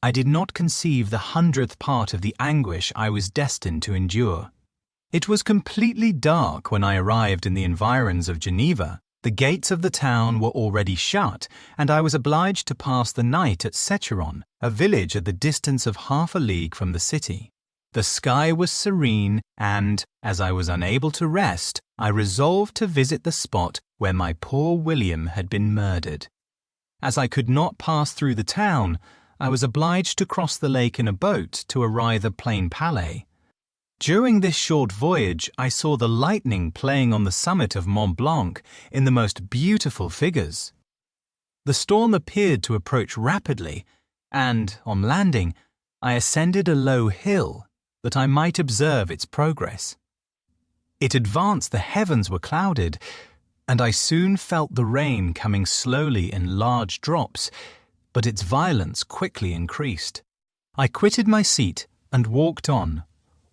I did not conceive the 100th part of the anguish I was destined to endure. It was completely dark when I arrived in the environs of Geneva. The gates of the town were already shut, and I was obliged to pass the night at Secheron, a village at the distance of half a league from the city. The sky was serene, and, as I was unable to rest, I resolved to visit the spot where my poor William had been murdered. As I could not pass through the town, I was obliged to cross the lake in a boat to arrive at Plain Palais. During this short voyage, I saw the lightning playing on the summit of Mont Blanc in the most beautiful figures. The storm appeared to approach rapidly, and, on landing, I ascended a low hill that I might observe its progress. It advanced, the heavens were clouded, and I soon felt the rain coming slowly in large drops, but its violence quickly increased. I quitted my seat and walked on,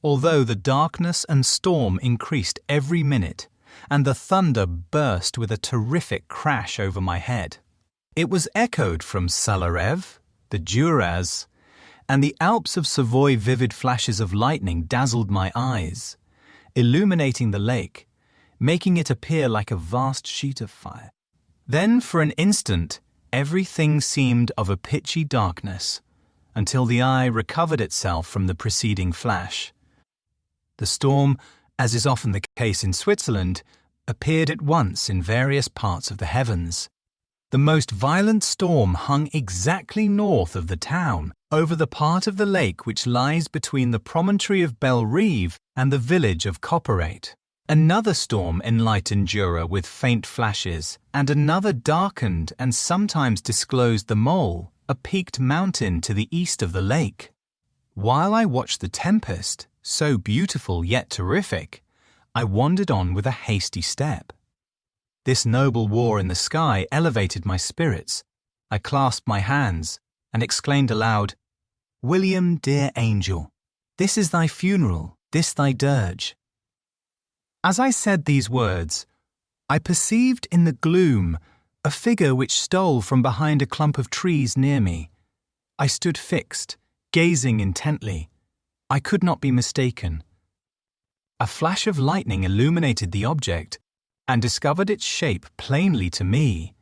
although the darkness and storm increased every minute, and the thunder burst with a terrific crash over my head. It was echoed from Salarev, the Juras, and the Alps of Savoy. Vivid flashes of lightning dazzled my eyes, illuminating the lake, making it appear like a vast sheet of fire. Then, for an instant, everything seemed of a pitchy darkness, until the eye recovered itself from the preceding flash. The storm, as is often the case in Switzerland, appeared at once in various parts of the heavens. The most violent storm hung exactly north of the town, over the part of the lake which lies between the promontory of Bellerive and the village of Copperate. Another storm enlightened Jura with faint flashes, and another darkened and sometimes disclosed the Mole, a peaked mountain to the east of the lake. While I watched the tempest, so beautiful yet terrific, I wandered on with a hasty step. This noble war in the sky elevated my spirits. I clasped my hands and exclaimed aloud, "William, dear angel, this is thy funeral, this thy dirge." As I said these words, I perceived in the gloom a figure which stole from behind a clump of trees near me. I stood fixed, gazing intently. I could not be mistaken. A flash of lightning illuminated the object, and discovered its shape plainly to me.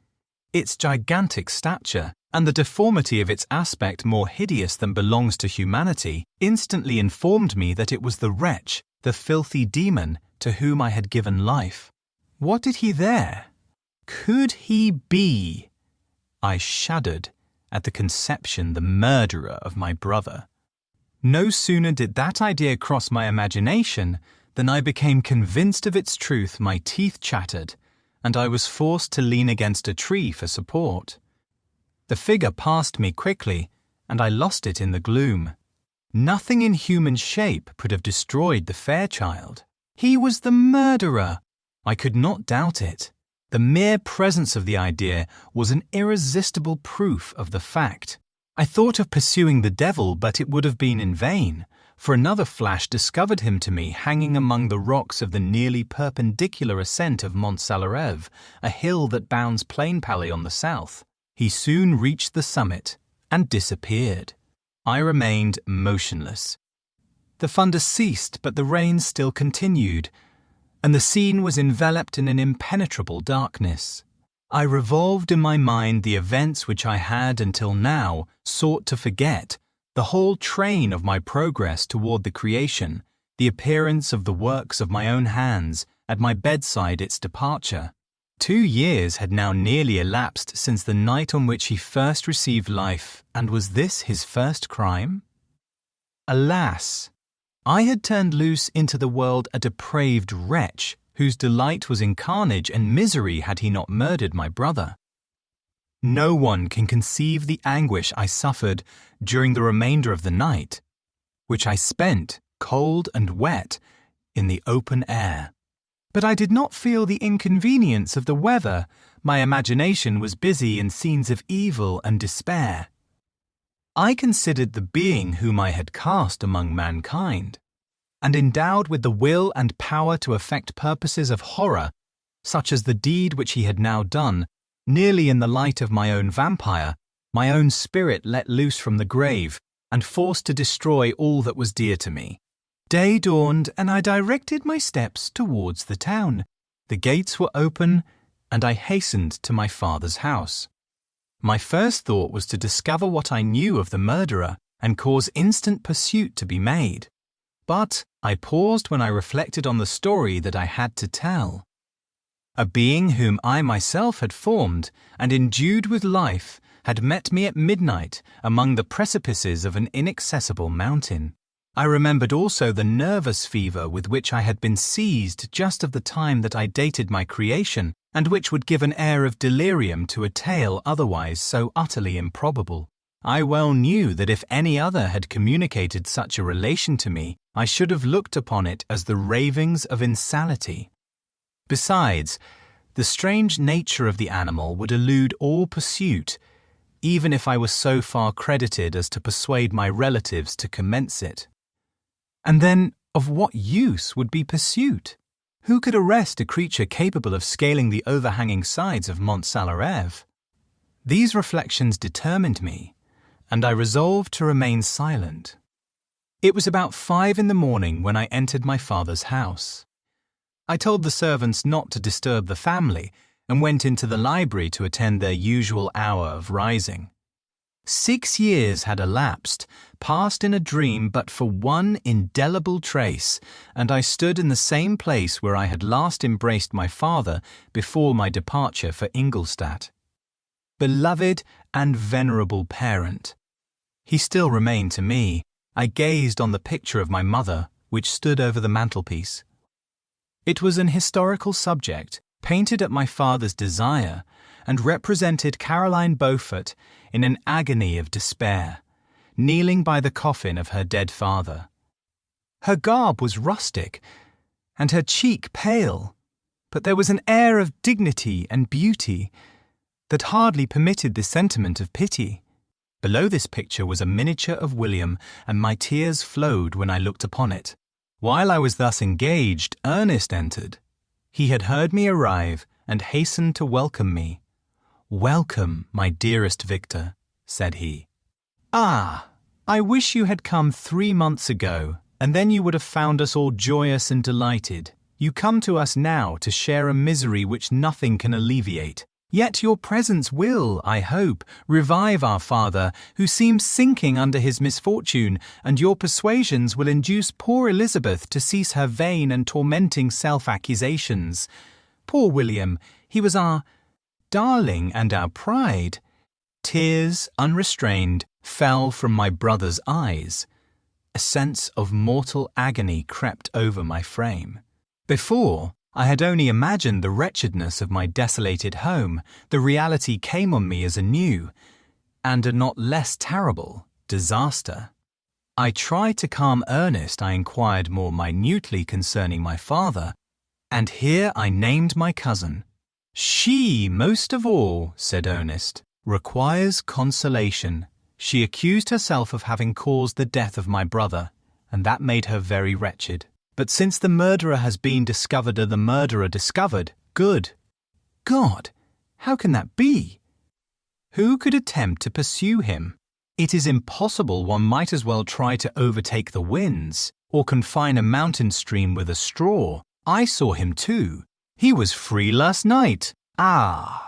Its gigantic stature, and the deformity of its aspect more hideous than belongs to humanity, instantly informed me that it was the wretch, the filthy demon, to whom I had given life. What did he there? Could he be? I shuddered at the conception, the murderer of my brother. No sooner did that idea cross my imagination than I became convinced of its truth. My teeth chattered, and I was forced to lean against a tree for support. The figure passed me quickly, and I lost it in the gloom. Nothing in human shape could have destroyed the fair child. He was the murderer. I could not doubt it. The mere presence of the idea was an irresistible proof of the fact. I thought of pursuing the devil, but it would have been in vain, for another flash discovered him to me hanging among the rocks of the nearly perpendicular ascent of Mont Salérève, a hill that bounds Plainpalais on the south. He soon reached the summit and disappeared. I remained motionless. The thunder ceased, but the rain still continued, and the scene was enveloped in an impenetrable darkness. I revolved in my mind the events which I had until now sought to forget, the whole train of my progress toward the creation, the appearance of the works of my own hands, at my bedside its departure. 2 years had now nearly elapsed since the night on which he first received life, and was this his first crime? Alas! I had turned loose into the world a depraved wretch, whose delight was in carnage and misery had he not murdered my brother. No one can conceive the anguish I suffered during the remainder of the night, which I spent, cold and wet, in the open air. But I did not feel the inconvenience of the weather. My imagination was busy in scenes of evil and despair. I considered the being whom I had cast among mankind, and endowed with the will and power to effect purposes of horror, such as the deed which he had now done, nearly in the light of my own vampire, my own spirit let loose from the grave, and forced to destroy all that was dear to me. Day dawned, and I directed my steps towards the town. The gates were open, and I hastened to my father's house. My first thought was to discover what I knew of the murderer, and cause instant pursuit to be made. But I paused when I reflected on the story that I had to tell. A being whom I myself had formed and endued with life had met me at midnight among the precipices of an inaccessible mountain. I remembered also the nervous fever with which I had been seized just of the time that I dated my creation, and which would give an air of delirium to a tale otherwise so utterly improbable. I well knew that if any other had communicated such a relation to me, I should have looked upon it as the ravings of insanity. Besides, the strange nature of the animal would elude all pursuit, even if I was so far credited as to persuade my relatives to commence it. And then, of what use would be pursuit? Who could arrest a creature capable of scaling the overhanging sides of Mont Salérève? These reflections determined me, and I resolved to remain silent. It was about 5 in the morning when I entered my father's house. I told the servants not to disturb the family and went into the library to attend their usual hour of rising. 6 years had elapsed, passed in a dream but for one indelible trace, and I stood in the same place where I had last embraced my father before my departure for Ingolstadt. Beloved and venerable parent. He still remained to me. I gazed on the picture of my mother, which stood over the mantelpiece. It was an historical subject, painted at my father's desire, and represented Caroline Beaufort in an agony of despair, kneeling by the coffin of her dead father. Her garb was rustic, and her cheek pale, but there was an air of dignity and beauty that hardly permitted the sentiment of pity. Below this picture was a miniature of William, and my tears flowed when I looked upon it. While I was thus engaged, Ernest entered. He had heard me arrive and hastened to welcome me. "Welcome, my dearest Victor," said he. "Ah, I wish you had come 3 months ago, and then you would have found us all joyous and delighted. You come to us now to share a misery which nothing can alleviate. Yet your presence will, I hope, revive our father, who seems sinking under his misfortune, and your persuasions will induce poor Elizabeth to cease her vain and tormenting self-accusations. Poor William, he was our darling and our pride." Tears, unrestrained, fell from my brother's eyes. A sense of mortal agony crept over my frame. Before, I had only imagined the wretchedness of my desolated home. The reality came on me as a new, and a not less terrible, disaster. I tried to calm Ernest. I inquired more minutely concerning my father, and here I named my cousin. "She, most of all," said Ernest, "requires consolation. She accused herself of having caused the death of my brother, and that made her very wretched. But since the murderer has been discovered and the murderer discovered, good. God, how can that be? Who could attempt to pursue him? It is impossible. One might as well try to overtake the winds, or confine a mountain stream with a straw. I saw him too. He was free last night." "Ah,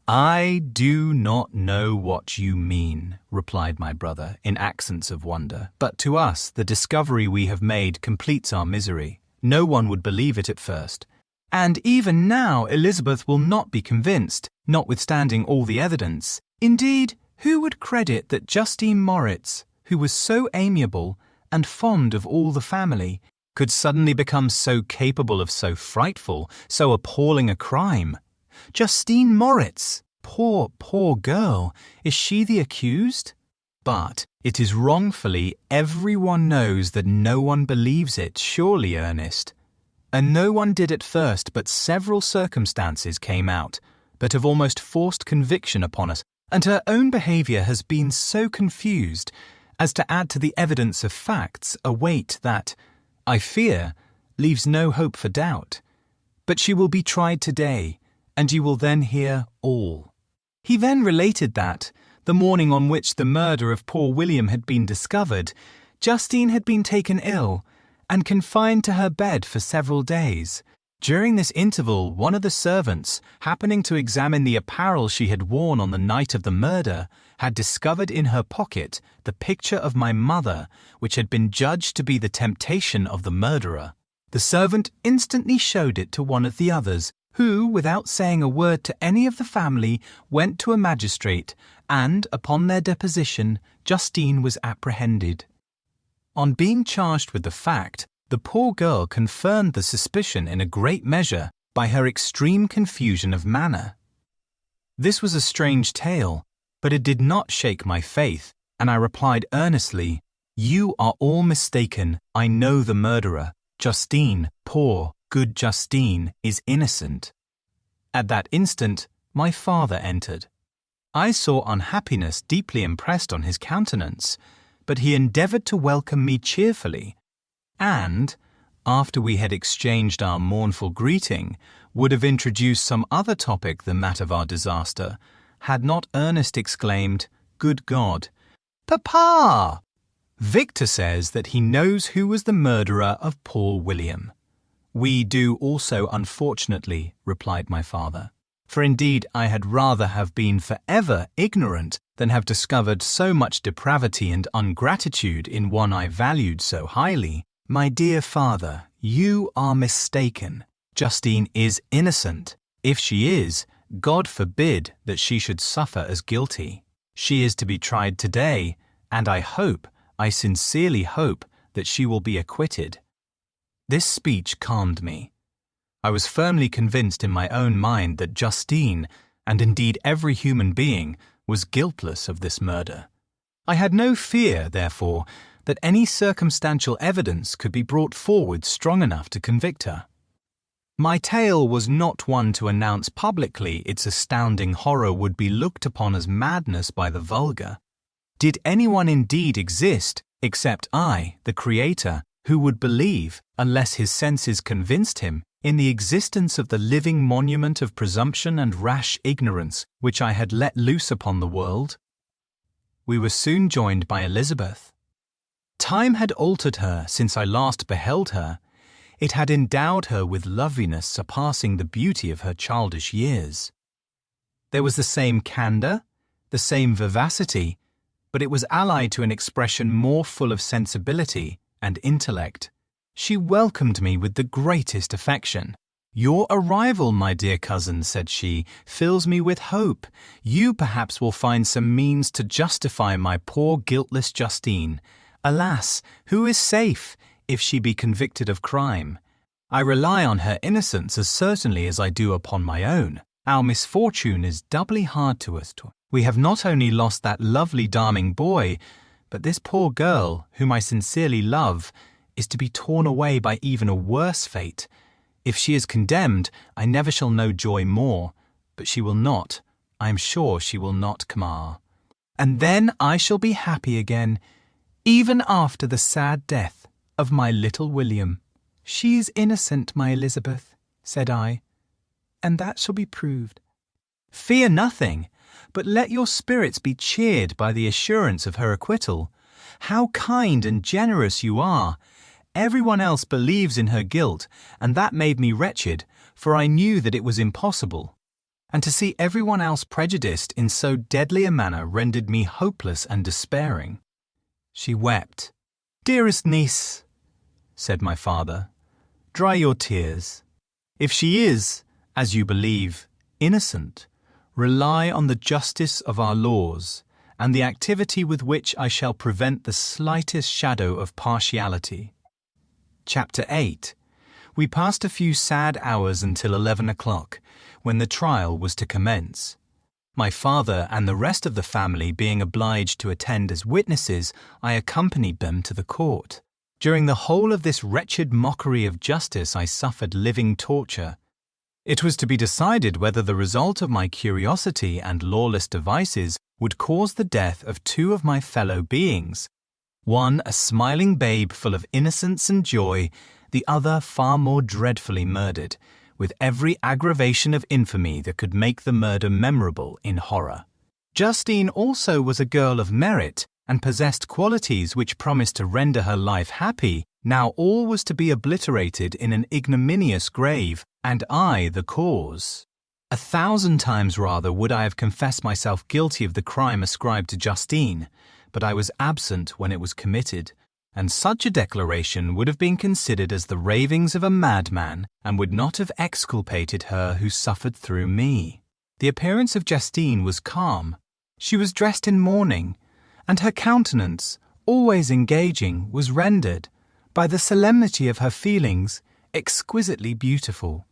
I do not know what you mean," replied my brother in accents of wonder. "But to us, the discovery we have made completes our misery. No one would believe it at first. And even now Elizabeth will not be convinced, notwithstanding all the evidence. Indeed, who would credit that Justine Moritz, who was so amiable and fond of all the family, could suddenly become so capable of so frightful, so appalling a crime? Justine Moritz! Poor, poor girl! Is she the accused? But it is wrongfully. Everyone knows that no one believes it, surely, Ernest. And no one did at first, but several circumstances came out that have almost forced conviction upon us, and her own behaviour has been so confused as to add to the evidence of facts a weight that, I fear, leaves no hope for doubt. But she will be tried today, and you will then hear all." He then related that, the morning on which the murder of poor William had been discovered, Justine had been taken ill and confined to her bed for several days. During this interval, one of the servants, happening to examine the apparel she had worn on the night of the murder, had discovered in her pocket the picture of my mother, which had been judged to be the temptation of the murderer. The servant instantly showed it to one of the others, who, without saying a word to any of the family, went to a magistrate, and, upon their deposition, Justine was apprehended. On being charged with the fact, the poor girl confirmed the suspicion in a great measure by her extreme confusion of manner. This was a strange tale, but it did not shake my faith, and I replied earnestly, "You are all mistaken. I know the murderer. Justine, poor, good Justine, is innocent." At that instant, my father entered. I saw unhappiness deeply impressed on his countenance, but he endeavoured to welcome me cheerfully, and, after we had exchanged our mournful greeting, would have introduced some other topic than that of our disaster, had not Ernest exclaimed, "Good God! Papa! Victor says that he knows who was the murderer of poor William." "We do also, unfortunately," replied my father. "For indeed I had rather have been forever ignorant than have discovered so much depravity and ungratitude in one I valued so highly. My dear father, you are mistaken. Justine is innocent. If she is, God forbid that she should suffer as guilty. She is to be tried today, and I sincerely hope, that she will be acquitted." This speech calmed me. I was firmly convinced in my own mind that Justine, and indeed every human being, was guiltless of this murder. I had no fear, therefore, that any circumstantial evidence could be brought forward strong enough to convict her. My tale was not one to announce publicly its astounding horror would be looked upon as madness by the vulgar. Did anyone indeed exist, except I, the Creator, who would believe, unless his senses convinced him, in the existence of the living monument of presumption and rash ignorance which I had let loose upon the world? We were soon joined by Elizabeth. Time had altered her since I last beheld her. It had endowed her with loveliness surpassing the beauty of her childish years. There was the same candour, the same vivacity, but it was allied to an expression more full of sensibility and intellect. She welcomed me with the greatest affection. "Your arrival, my dear cousin," said she, "fills me with hope. You perhaps will find some means to justify my poor guiltless Justine. Alas, who is safe, if she be convicted of crime? I rely on her innocence as certainly as I do upon my own. Our misfortune is doubly hard to us. We have not only lost that lovely darling boy, but this poor girl, whom I sincerely love, is to be torn away by even a worse fate. If she is condemned, I never shall know joy more, but she will not, I am sure she will not, Kamar. And then I shall be happy again, even after the sad death of my little William." "She is innocent, my Elizabeth," said I, "and that shall be proved." "Fear nothing, but let your spirits be cheered by the assurance of her acquittal. How kind and generous you are! Everyone else believes in her guilt, and that made me wretched, for I knew that it was impossible. And to see everyone else prejudiced in so deadly a manner rendered me hopeless and despairing." She wept. "Dearest niece," said my father, "dry your tears. If she is, as you believe, innocent, rely on the justice of our laws, and the activity with which I shall prevent the slightest shadow of partiality." Chapter 8. We passed a few sad hours until 11 o'clock, when the trial was to commence. My father and the rest of the family being obliged to attend as witnesses, I accompanied them to the court. During the whole of this wretched mockery of justice I suffered living torture. It was to be decided whether the result of my curiosity and lawless devices would cause the death of two of my fellow beings, one a smiling babe full of innocence and joy, the other far more dreadfully murdered, with every aggravation of infamy that could make the murder memorable in horror. Justine also was a girl of merit, and possessed qualities which promised to render her life happy. Now all was to be obliterated in an ignominious grave, and I the cause. 1,000 times rather would I have confessed myself guilty of the crime ascribed to Justine, but I was absent when it was committed, and such a declaration would have been considered as the ravings of a madman, and would not have exculpated her who suffered through me. The appearance of Justine was calm. She was dressed in mourning, and her countenance, always engaging, was rendered, by the solemnity of her feelings, exquisitely beautiful.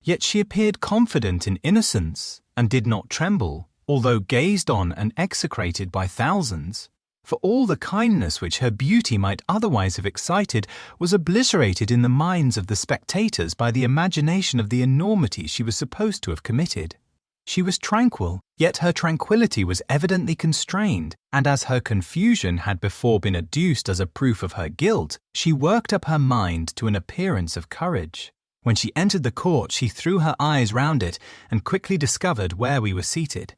Yet she appeared confident in innocence, and did not tremble, although gazed on and execrated by thousands. For all the kindness which her beauty might otherwise have excited was obliterated in the minds of the spectators by the imagination of the enormity she was supposed to have committed. She was tranquil, yet her tranquillity was evidently constrained, and as her confusion had before been adduced as a proof of her guilt, she worked up her mind to an appearance of courage. When she entered the court, she threw her eyes round it, and quickly discovered where we were seated.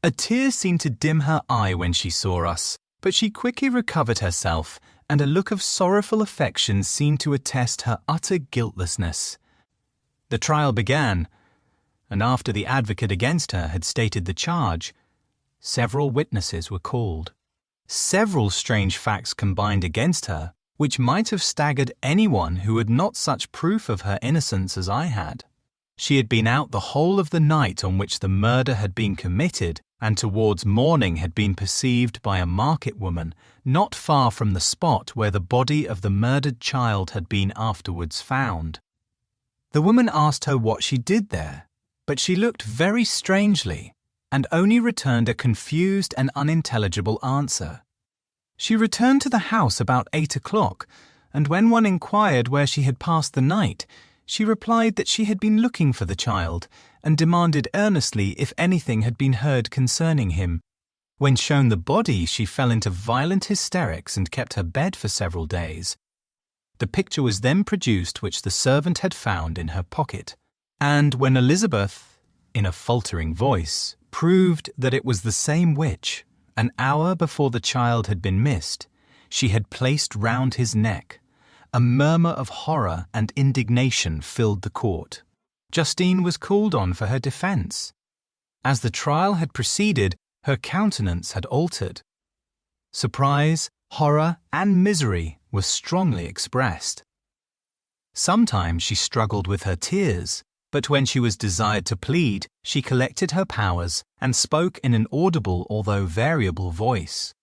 A tear seemed to dim her eye when she saw us, but she quickly recovered herself, and a look of sorrowful affection seemed to attest her utter guiltlessness. The trial began, and after the advocate against her had stated the charge, several witnesses were called. Several strange facts combined against her, which might have staggered anyone who had not such proof of her innocence as I had. She had been out the whole of the night on which the murder had been committed, and towards morning had been perceived by a market woman not far from the spot where the body of the murdered child had been afterwards found. The woman asked her what she did there, but she looked very strangely and only returned a confused and unintelligible answer. She returned to the house about 8 o'clock, and when one inquired where she had passed the night, she replied that she had been looking for the child and demanded earnestly if anything had been heard concerning him. When shown the body, she fell into violent hysterics and kept her bed for several days. The picture was then produced which the servant had found in her pocket, and when Elizabeth, in a faltering voice, proved that it was the same witch, an hour before the child had been missed, she had placed round his neck, a murmur of horror and indignation filled the court. Justine was called on for her defence. As the trial had proceeded, her countenance had altered. Surprise, horror, and misery were strongly expressed. Sometimes she struggled with her tears, but when she was desired to plead, she collected her powers and spoke in an audible although variable voice.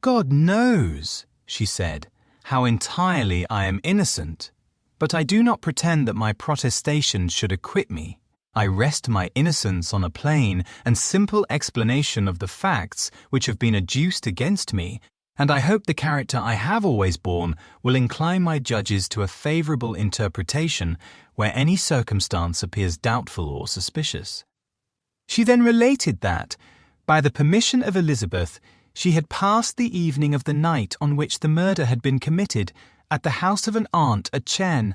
"God knows," she said, "how entirely I am innocent, but I do not pretend that my protestations should acquit me. I rest my innocence on a plain and simple explanation of the facts which have been adduced against me, and I hope the character I have always borne will incline my judges to a favourable interpretation where any circumstance appears doubtful or suspicious." She then related that, by the permission of Elizabeth, she had passed the evening of the night on which the murder had been committed at the house of an aunt at Chêne,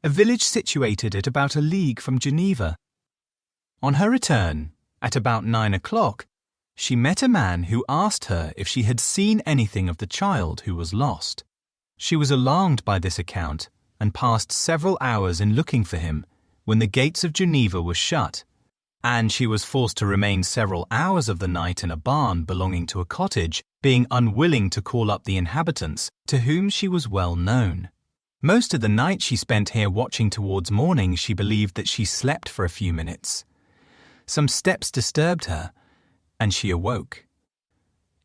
a village situated at about a league from Geneva. On her return, at about 9 o'clock, she met a man who asked her if she had seen anything of the child who was lost. She was alarmed by this account and passed several hours in looking for him when the gates of Geneva were shut, and she was forced to remain several hours of the night in a barn belonging to a cottage, being unwilling to call up the inhabitants, to whom she was well known. Most of the night she spent here watching towards morning. She believed that she slept for a few minutes. Some steps disturbed her, and she awoke.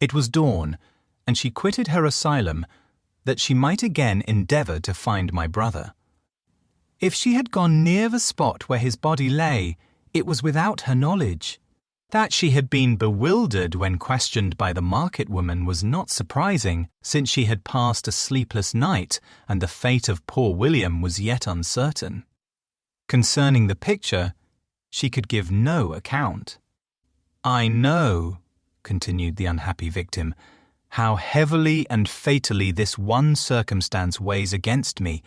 It was dawn, and she quitted her asylum, that she might again endeavour to find my brother. If she had gone near the spot where his body lay, it was without her knowledge. That she had been bewildered when questioned by the market woman was not surprising, since she had passed a sleepless night and the fate of poor William was yet uncertain. Concerning the picture, she could give no account. "I know," continued the unhappy victim, "how heavily and fatally this one circumstance weighs against me,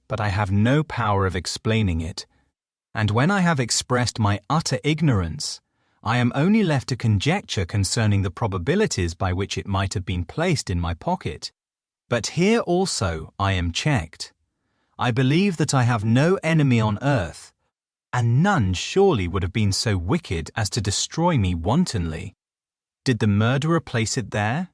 but I have no power of explaining it. And when I have expressed my utter ignorance, I am only left to conjecture concerning the probabilities by which it might have been placed in my pocket. But here also I am checked. I believe that I have no enemy on earth, and none surely would have been so wicked as to destroy me wantonly. Did the murderer place it there?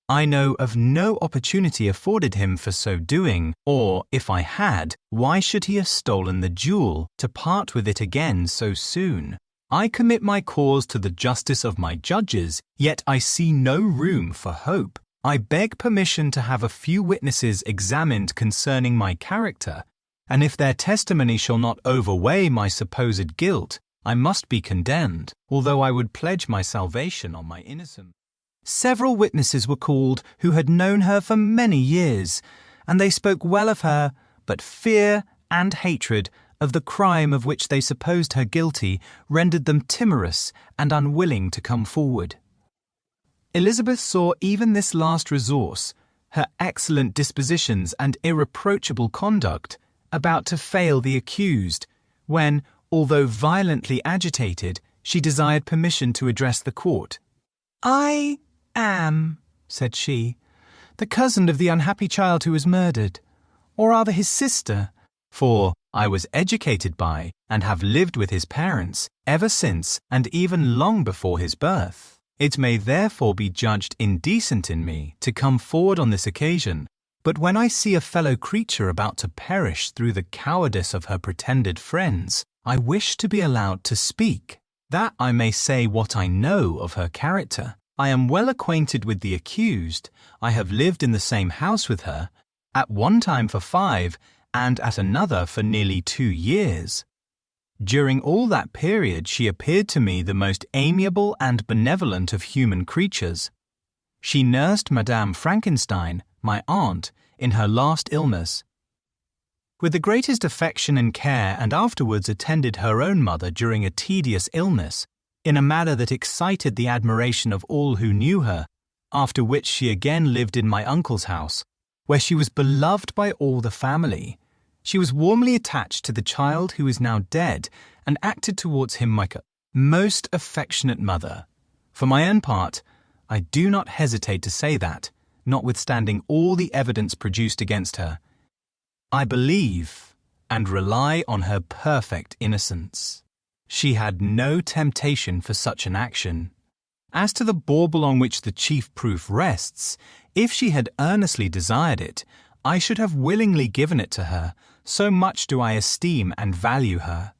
I know of no opportunity afforded him for so doing, or, if I had, why should he have stolen the jewel, to part with it again so soon? I commit my cause to the justice of my judges, yet I see no room for hope. I beg permission to have a few witnesses examined concerning my character, and if their testimony shall not overweigh my supposed guilt, I must be condemned, although I would pledge my salvation on my innocence." Several witnesses were called who had known her for many years, and they spoke well of her, but fear and hatred of the crime of which they supposed her guilty rendered them timorous and unwilling to come forward. Elizabeth saw even this last resource, her excellent dispositions and irreproachable conduct, about to fail the accused, when, although violently agitated, she desired permission to address the court. "I am," said she, the cousin of the unhappy child who was murdered, or rather his sister, for I was educated by and have lived with his parents ever since and even long before his birth. It may therefore be judged indecent in me to come forward on this occasion, but when I see a fellow creature about to perish through the cowardice of her pretended friends, I wish to be allowed to speak, that I may say what I know of her character. I am well acquainted with the accused. I have lived in the same house with her, at one time for 5, and at another for nearly 2 years. During all that period she appeared to me the most amiable and benevolent of human creatures. She nursed Madame Frankenstein, my aunt, in her last illness, with the greatest affection and care, and afterwards attended her own mother during a tedious illness, in a manner that excited the admiration of all who knew her, after which she again lived in my uncle's house, where she was beloved by all the family. She was warmly attached to the child who is now dead, and acted towards him like a most affectionate mother. For my own part, I do not hesitate to say that, notwithstanding all the evidence produced against her, I believe and rely on her perfect innocence. She had no temptation for such an action. As to the bauble on which the chief proof rests, if she had earnestly desired it, I should have willingly given it to her, so much do I esteem and value her.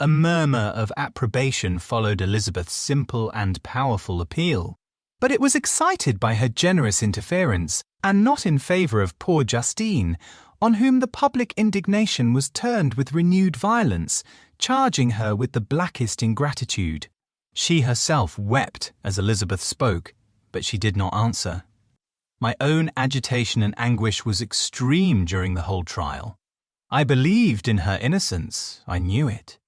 A murmur of approbation followed Elizabeth's simple and powerful appeal, but it was excited by her generous interference, and not in favour of poor Justine, on whom the public indignation was turned with renewed violence, charging her with the blackest ingratitude. She herself wept as Elizabeth spoke, but she did not answer. My own agitation and anguish was extreme during the whole trial. I believed in her innocence, I knew it.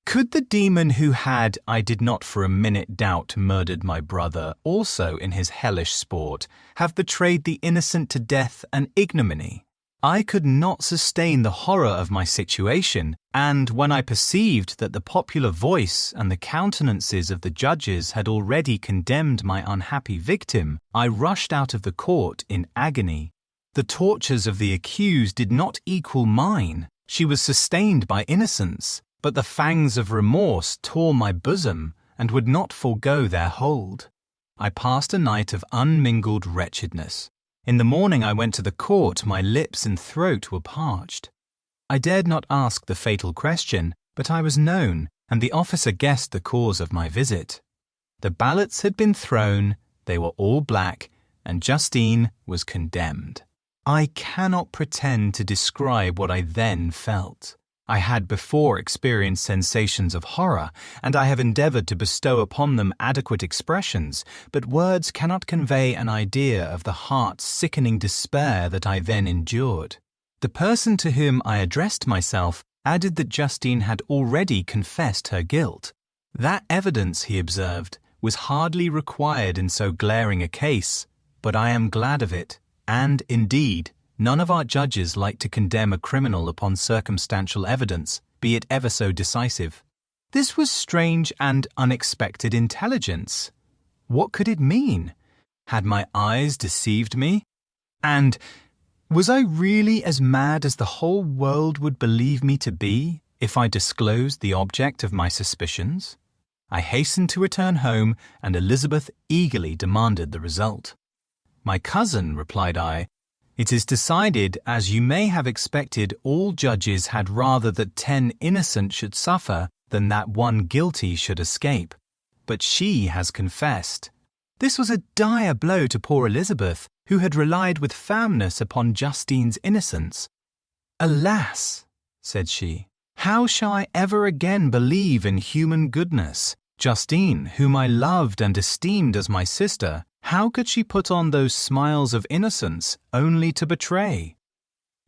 Could the demon who had, I did not for a minute doubt, murdered my brother, also in his hellish sport, have betrayed the innocent to death and ignominy? I could not sustain the horror of my situation, and when I perceived that the popular voice and the countenances of the judges had already condemned my unhappy victim, I rushed out of the court in agony. The tortures of the accused did not equal mine. She was sustained by innocence, but the fangs of remorse tore my bosom and would not forego their hold. I passed a night of unmingled wretchedness. In the morning I went to the court, my lips and throat were parched. I dared not ask the fatal question, but I was known, and the officer guessed the cause of my visit. The ballots had been thrown, they were all black, and Justine was condemned. I cannot pretend to describe what I then felt. I had before experienced sensations of horror, and I have endeavoured to bestow upon them adequate expressions, but words cannot convey an idea of the heart-sickening despair that I then endured. The person to whom I addressed myself added that Justine had already confessed her guilt. That evidence, he observed, was hardly required in so glaring a case, but I am glad of it, and, indeed, none of our judges like to condemn a criminal upon circumstantial evidence, be it ever so decisive. This was strange and unexpected intelligence. What could it mean? Had my eyes deceived me? And was I really as mad as the whole world would believe me to be if I disclosed the object of my suspicions? I hastened to return home, and Elizabeth eagerly demanded the result. "My cousin," replied I, "it is decided, as you may have expected, all judges had rather that 10 innocent should suffer than that 1 guilty should escape. But she has confessed." This was a dire blow to poor Elizabeth, who had relied with firmness upon Justine's innocence. "Alas," said she, "how shall I ever again believe in human goodness? Justine, whom I loved and esteemed as my sister, how could she put on those smiles of innocence only to betray?"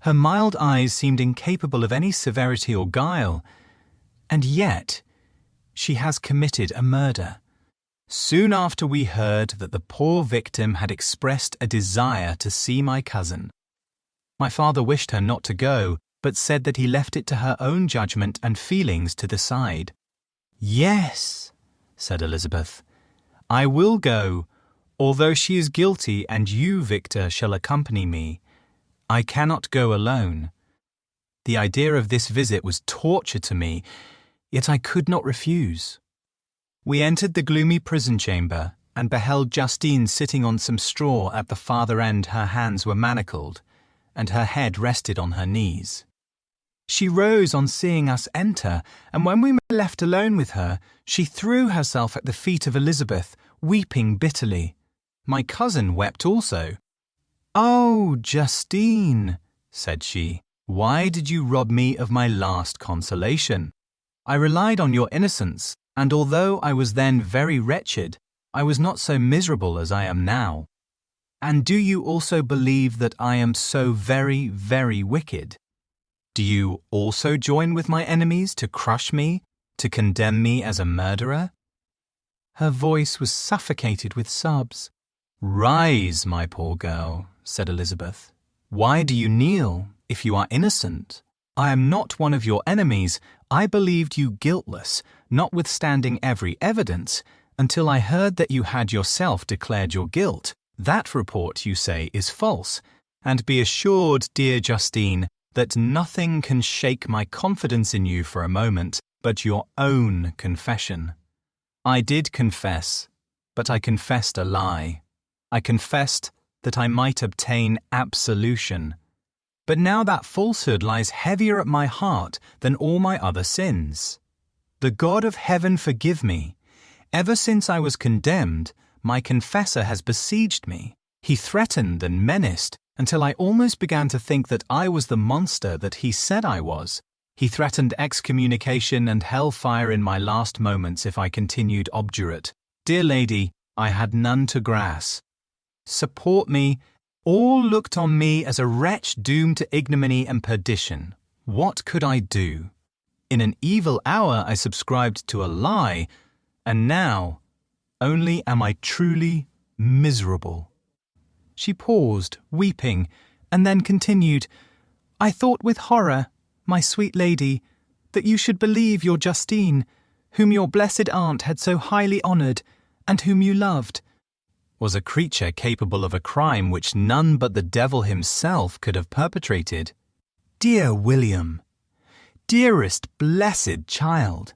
Her mild eyes seemed incapable of any severity or guile, and yet she has committed a murder. Soon after we heard that the poor victim had expressed a desire to see my cousin. My father wished her not to go, but said that he left it to her own judgment and feelings to decide. "Yes," said Elizabeth, "I will go, Although she is guilty and you, Victor, shall accompany me, I cannot go alone. The idea of this visit was torture to me, yet I could not refuse. We entered the gloomy prison chamber and beheld Justine sitting on some straw at the farther end. Her hands were manacled, and her head rested on her knees. She rose on seeing us enter, and when we were left alone with her, she threw herself at the feet of Elizabeth, weeping bitterly. My cousin wept also. "Oh, Justine," said she, "why did you rob me of my last consolation? I relied on your innocence, and although I was then very wretched, I was not so miserable as I am now. And do you also believe that I am so very, very wicked? Do you also join with my enemies to crush me, to condemn me as a murderer?" Her voice was suffocated with sobs. "Rise, my poor girl," said Elizabeth. "Why do you kneel, if you are innocent? I am not one of your enemies. I believed you guiltless, notwithstanding every evidence, until I heard that you had yourself declared your guilt. That report, you say, is false. And be assured, dear Justine, that nothing can shake my confidence in you for a moment but your own confession. I did confess, but I confessed a lie. I confessed that I might obtain absolution. But now that falsehood lies heavier at my heart than all my other sins. The God of heaven forgive me. Ever since I was condemned, my confessor has besieged me. He threatened and menaced until I almost began to think that I was the monster that he said I was. He threatened excommunication and hellfire in my last moments if I continued obdurate. Dear lady, I had none to grass. Support me. All looked on me as a wretch doomed to ignominy and perdition. What could I do? In an evil hour I subscribed to a lie, and now only am I truly miserable. She paused, weeping, and then continued, "I thought with horror, my sweet lady, that you should believe your Justine, whom your blessed aunt had so highly honoured, and whom you loved, was a creature capable of a crime which none but the devil himself could have perpetrated. Dear William, dearest blessed child,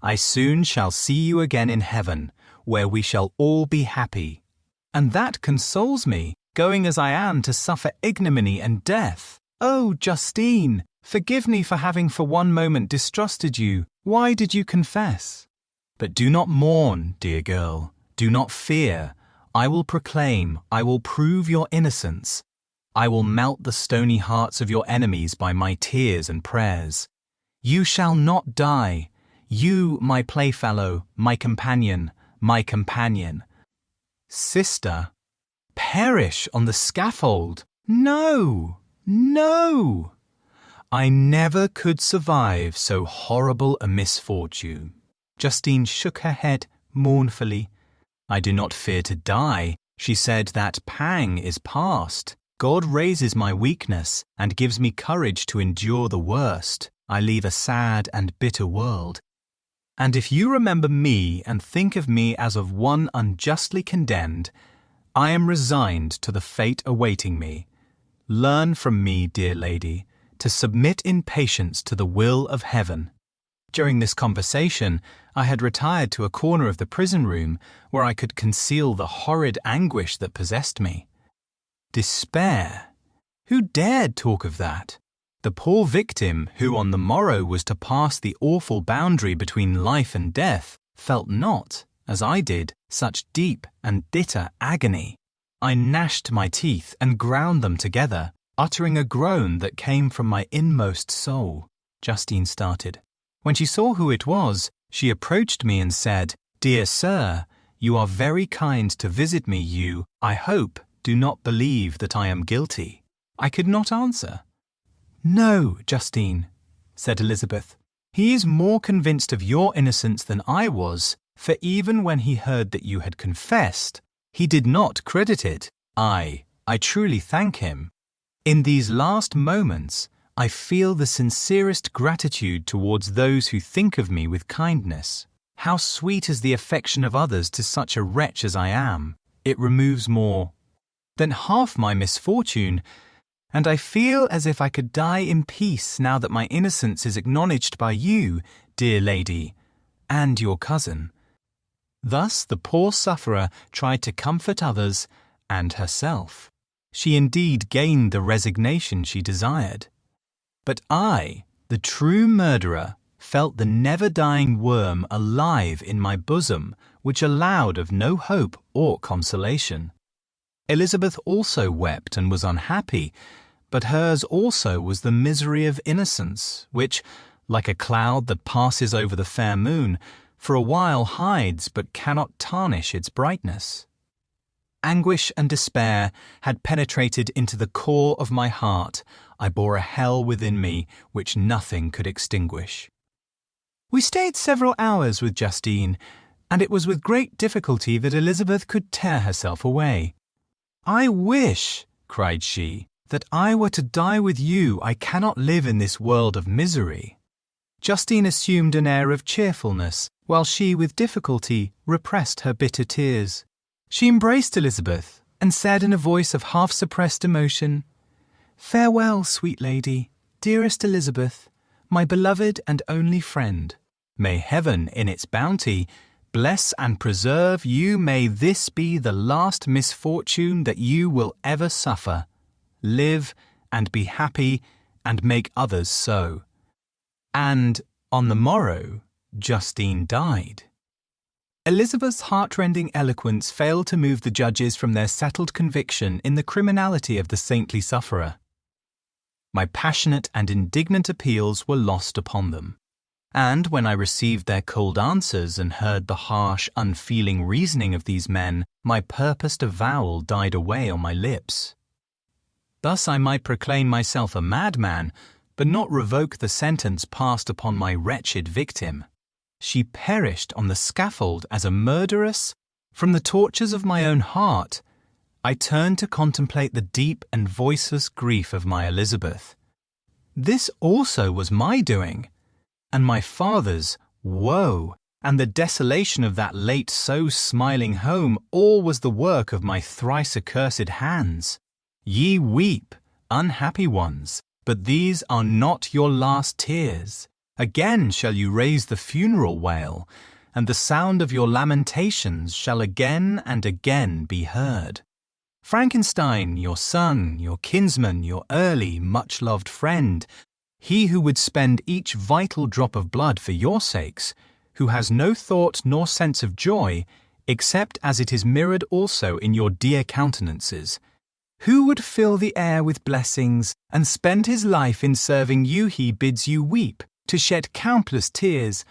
I soon shall see you again in heaven, where we shall all be happy. And that consoles me, going as I am to suffer ignominy and death. Oh, Justine, forgive me for having for one moment distrusted you. Why did you confess? But do not mourn, dear girl. Do not fear. I will proclaim, I will prove your innocence. I will melt the stony hearts of your enemies by my tears and prayers. You shall not die. You, my playfellow, my companion, my companion. Sister, perish on the scaffold. No, no. I never could survive so horrible a misfortune. Justine shook her head mournfully. I do not fear to die. She said that pang is past. God raises my weakness and gives me courage to endure the worst. I leave a sad and bitter world. And if you remember me and think of me as of one unjustly condemned, I am resigned to the fate awaiting me. Learn from me, dear lady, to submit in patience to the will of heaven. During this conversation, I had retired to a corner of the prison room where I could conceal the horrid anguish that possessed me. Despair? Who dared talk of that? The poor victim, who on the morrow was to pass the awful boundary between life and death, felt not, as I did, such deep and bitter agony. I gnashed my teeth and ground them together, uttering a groan that came from my inmost soul. Justine started. When she saw who it was, she approached me and said, "Dear sir, you are very kind to visit me. You, I hope, do not believe that I am guilty." I could not answer. "No, Justine," said Elizabeth. "He is more convinced of your innocence than I was, for even when he heard that you had confessed, he did not credit it. I truly thank him. In these last moments, I feel the sincerest gratitude towards those who think of me with kindness. How sweet is the affection of others to such a wretch as I am. it removes more than half my misfortune, and I feel as if I could die in peace now that my innocence is acknowledged by you, dear lady, and your cousin." Thus the poor sufferer tried to comfort others and herself. She indeed gained the resignation she desired. But I, the true murderer, felt the never-dying worm alive in my bosom, which allowed of no hope or consolation. Elizabeth also wept and was unhappy, but hers also was the misery of innocence, which, like a cloud that passes over the fair moon, for a while hides but cannot tarnish its brightness. Anguish and despair had penetrated into the core of my heart. I bore a hell within me which nothing could extinguish. We stayed several hours with Justine, and it was with great difficulty that Elizabeth could tear herself away. "I wish," cried she, "that I were to die with you. I cannot live in this world of misery." Justine assumed an air of cheerfulness, while she with difficulty repressed her bitter tears. She embraced Elizabeth and said in a voice of half-suppressed emotion, "Farewell, sweet lady, dearest Elizabeth, my beloved and only friend. May heaven, in its bounty, bless and preserve you. May this be the last misfortune that you will ever suffer. Live and be happy and make others so." And on the morrow, Justine died. Elizabeth's heartrending eloquence failed to move the judges from their settled conviction in the criminality of the saintly sufferer. My passionate and indignant appeals were lost upon them, and when I received their cold answers and heard the harsh, unfeeling reasoning of these men, my purposed avowal died away on my lips. Thus I might proclaim myself a madman, but not revoke the sentence passed upon my wretched victim. She perished on the scaffold as a murderess. From the tortures of my own heart, I turned to contemplate the deep and voiceless grief of my Elizabeth. This also was my doing, and my father's woe, and the desolation of that late so smiling home, all was the work of my thrice accursed hands. Ye weep, unhappy ones, but these are not your last tears. Again shall you raise the funeral wail, and the sound of your lamentations shall again and again be heard. Frankenstein, your son, your kinsman, your early, much-loved friend, he who would spend each vital drop of blood for your sakes, who has no thought nor sense of joy, except as it is mirrored also in your dear countenances, who would fill the air with blessings and spend his life in serving you, he bids you weep, to shed countless tears,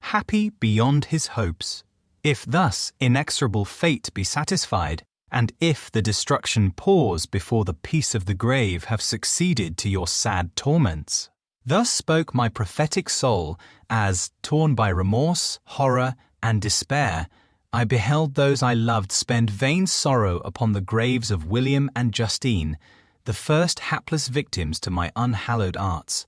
happy beyond his hopes. If thus inexorable fate be satisfied, and if the destruction pause before the peace of the grave have succeeded to your sad torments. Thus spoke my prophetic soul, as, torn by remorse, horror, and despair, I beheld those I loved spend vain sorrow upon the graves of William and Justine, the first hapless victims to my unhallowed arts.